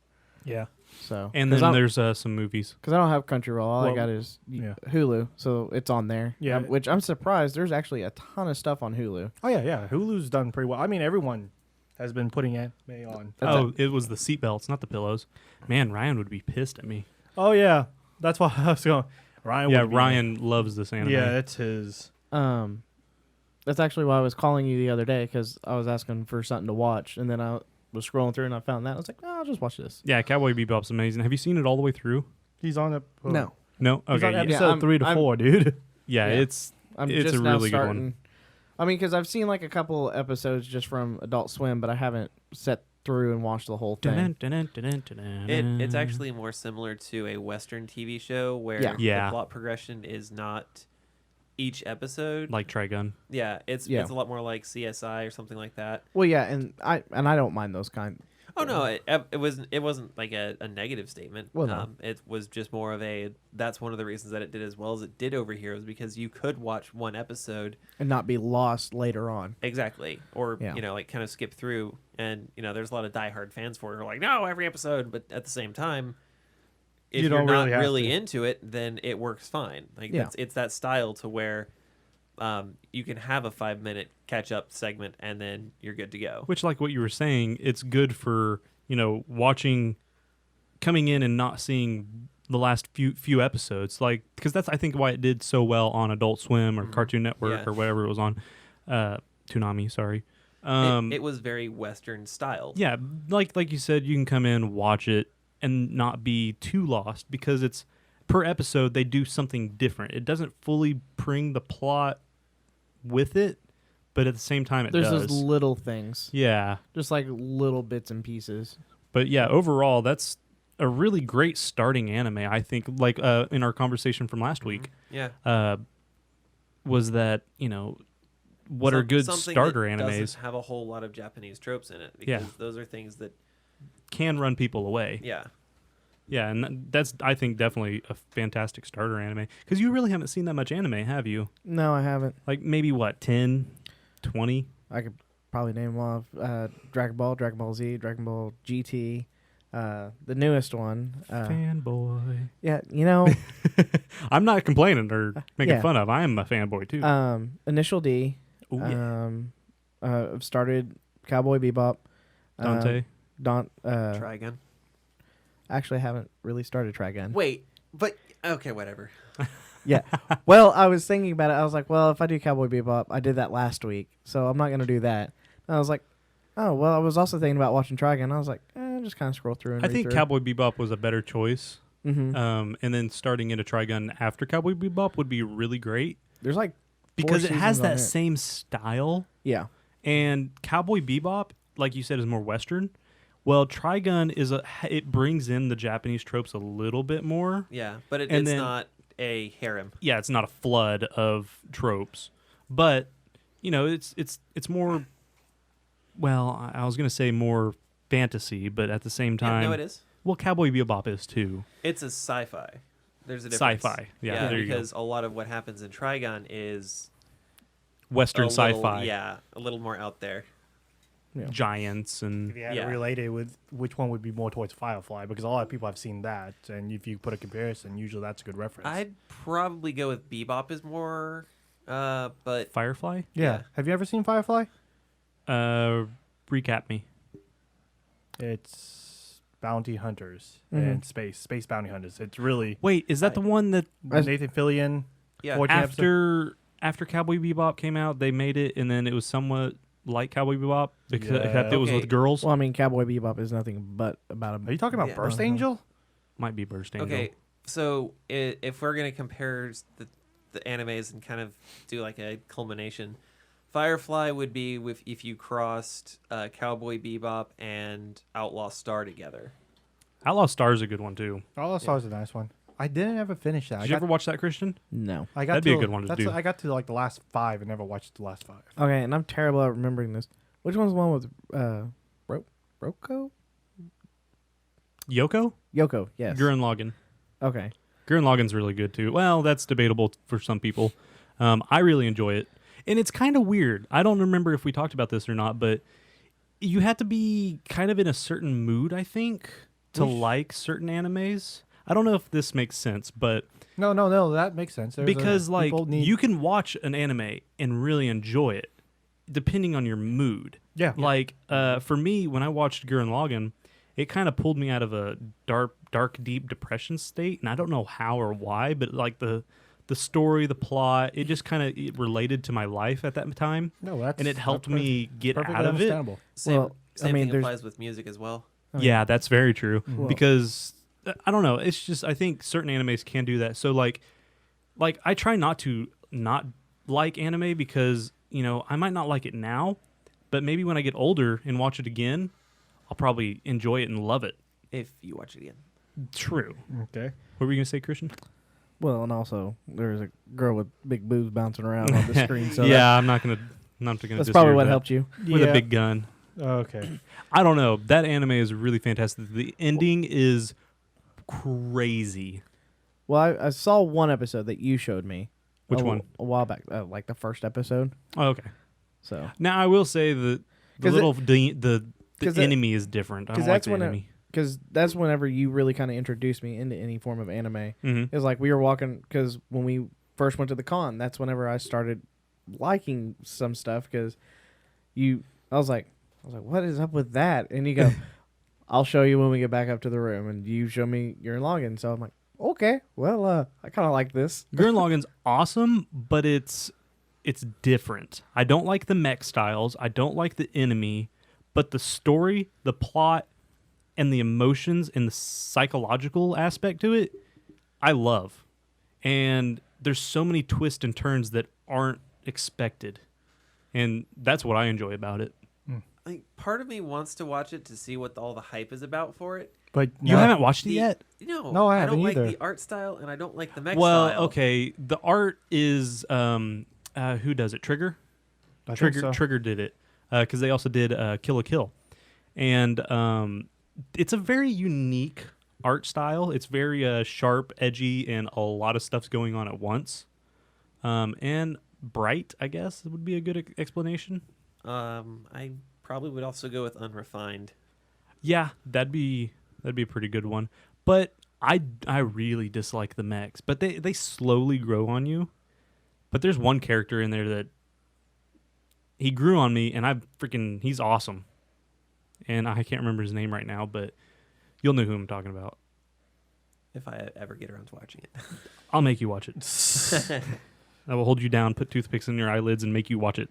Yeah. So And then there's some movies. because I don't have Crunchyroll, all I Well, got is yeah. Hulu, so it's on there. Yeah. Which I'm surprised. There's actually a ton of stuff on Hulu. Oh, yeah. Hulu's done pretty well. I mean, everyone has been putting anime on. That's It was the seatbelts, not the pillows. Man, Ryan would be pissed at me. Oh, yeah. That's why I was going. Ryan Yeah, would be- Ryan loves this anime. Yeah, it's his. That's actually why I was calling you the other day because I was asking for something to watch, and then I was scrolling through and I found that. I was like, oh, I'll just watch this. Yeah, Cowboy Bebop's amazing. Have you seen it all the way through? He's on it. No, No. He's Okay. on Yeah, episode I'm- 3 to I'm- 4, dude. yeah, Yeah. it's I'm It's just a now really good one. starting. I mean, because I've seen like a couple episodes just from Adult Swim, but I haven't sat through and watched the whole thing. It's actually more similar to a Western TV show where Yeah. Yeah. the plot progression is not each episode. like Trigun. Yeah, it's Yeah. a lot more like CSI or something like that. Well, yeah, and I don't mind those kind. Oh no, it wasn't like a negative statement. Well, no. It was just more of a. That's one of the reasons that it did as well as it did over here is because you could watch one episode And not be lost later on. exactly, or Yeah. like kind of skip through, and there's a lot of diehard fans for it who are like, no, every episode, but at the same time, if You you're don't not really have really to. into it, then it works fine. Like Yeah. it's that style to where. You can have a 5-minute catch-up segment and then you're good to go. Which, like what you were saying, it's good for watching, coming in and not seeing the last few episodes, like because that's I think why it did so well on Adult Swim or Cartoon Network Yeah. or whatever it was on, Toonami. Sorry. It was very Western style. Yeah, like you said, you can come in, watch it, and not be too lost because it's per episode they do something different. It doesn't fully bring the plot with it, but at the same time it There's does. those little things, Yeah, just like little bits and pieces. but yeah, overall that's a really great starting anime. I think, like in our conversation from last week, Yeah. was that what are good Something starter that animes doesn't have a whole lot of Japanese tropes in it because Yeah. those are things that can run people away. yeah. Yeah, and that's I think definitely a fantastic starter anime because you really haven't seen that much anime, have you? No, I haven't. Like maybe what 10, 20? I could probably name them off. Dragon Ball, Dragon Ball Z, Dragon Ball GT, the newest one. Fanboy. Yeah, I'm not complaining or making Yeah. fun of. I am a fanboy too. Initial D. Ooh, yeah. I've started Cowboy Bebop. Dante. Try again. Actually, I haven't really started Trigun. Wait, but okay, whatever. Yeah. Well, I was thinking about it. I was like, well, if I do Cowboy Bebop, I did that last week, so I'm not going to do that. And I was like, oh, well, I was also thinking about watching Trigun. I was like, just kind of scroll through and I read think through. Cowboy Bebop was a better choice. Mm-hmm. And then starting into Trigun after Cowboy Bebop would be really great There's like because it has seasons on that it. same style. Yeah. And Cowboy Bebop, like you said, is more Western. Well, Trigun it brings in the Japanese tropes a little bit more. Yeah, but And it's then- not a harem. Yeah, it's not a flood of tropes, but it's more. Well, I was gonna say more fantasy, but at the same time, Yeah, no, it is. Well, Cowboy Bebop is too. It's a sci-fi. There's a difference. Sci-fi. Yeah, there you go. because a lot of what happens in Trigun is Western a little- sci-fi. Yeah, a little more out there. giants If and you had Yeah. to relate it with which one would be more towards Firefly, because a lot of people have seen that, and if you put a comparison, usually that's a good reference. I'd probably go with Bebop is more, but Firefly. yeah. Have you ever seen Firefly? Recap me. It's bounty hunters Mhm. and space bounty hunters. It's really Wait, is that the one that Nathan Fillion. yeah, 14 episode- after Cowboy Bebop came out, they made it, and then it was somewhat like Cowboy Bebop, except Yeah. it was Okay. with girls. Well, I mean, Cowboy Bebop is nothing but about Are you talking about Yeah. Burst Uh-huh. Angel? Might be Burst Angel. okay. So if we're gonna compare the animes and kind of do like a culmination, Firefly would be if you crossed Cowboy Bebop and Outlaw Star together. Outlaw Star is a good one too. All I saw is a nice one. I didn't ever finish that. Did you ever watch that, Christian? No. I got That'd be a to- good one to that's- do. I got to like the last 5 and never watched the last 5. Okay, and I'm terrible at remembering this. Which one's the one with Roko? Yoko? Yoko, yes. Gurren Lagann. Okay. Gurren Lagann's really good too. Well, that's debatable for some people. I really enjoy it. And it's kind of weird. I don't remember if we talked about this or not, but you have to be kind of in a certain mood, I think, to like certain animes. I don't know if this makes sense, but No, that makes sense. because like people need- you can watch an anime and really enjoy it depending on your mood. yeah, Like for me, when I watched Gurren Lagann, it kind of pulled me out of a dark, deep depression state, and I don't know how or why, but like the story, the plot, it just kind of related to my life at that time, no, that's and it helped that's me get perfectly out of it. understandable. Same, Well, I same mean, thing there's- applies with music as well. Yeah, that's very true. Well- Because I don't know, it's just I think certain animes can do that. So like I try not to not like anime because I might not like it now, but maybe when I get older and watch it again, I'll probably enjoy it and love it. If you watch it again, True. Okay. What were you gonna say, Christian? Well, and also there's a girl with big boobs bouncing around on the screen. So yeah, I'm not gonna. that's disagree probably with what that. helped you. With a big gun. Okay. I don't know. That anime is really fantastic. The ending is crazy. Well, I saw one episode that you showed me. Which one? A while back, like the first episode. Oh, okay. So Now I will say that the 'Cause little the 'cause it- enemy is different. I don't 'cause like that's the when enemy. because that's whenever you really kind of introduced me into any form of anime. Mm-hmm. It was like we were walking because when we first went to the con, that's whenever I started liking some stuff because I was like, what is up with that? And you go, I'll show you when we get back up to the room, and you show me your login. So I'm like, okay, well, I kind of like this. Gurren Lagann's awesome, but it's different. I don't like the mech styles. I don't like the enemy, but the story, the plot, and the emotions and the psychological aspect to it, I love. And there's so many twists and turns that aren't expected. And that's what I enjoy about it. like part of me wants to watch it to see what all the hype is about for it. But You haven't watched it The- yet? No, I I haven't don't like either. the art style, and I don't like the mech Well, style. okay. The art is who does it? Trigger? I think Trigger so. Trigger did it because they also did Kill la Kill, and it's a very unique art style. It's very sharp, edgy, and a lot of stuff's going on at once. And bright, I guess would be a good explanation. I probably would also go with unrefined. Yeah, that'd be a pretty good one. But I really dislike the mechs, but they slowly grow on you. But there's one character in there that he grew on me, and he's awesome. And I can't remember his name right now, but you'll know who I'm talking about. If I ever get around to watching it. I'll make you watch it. I will hold you down, put toothpicks in your eyelids, and make you watch it.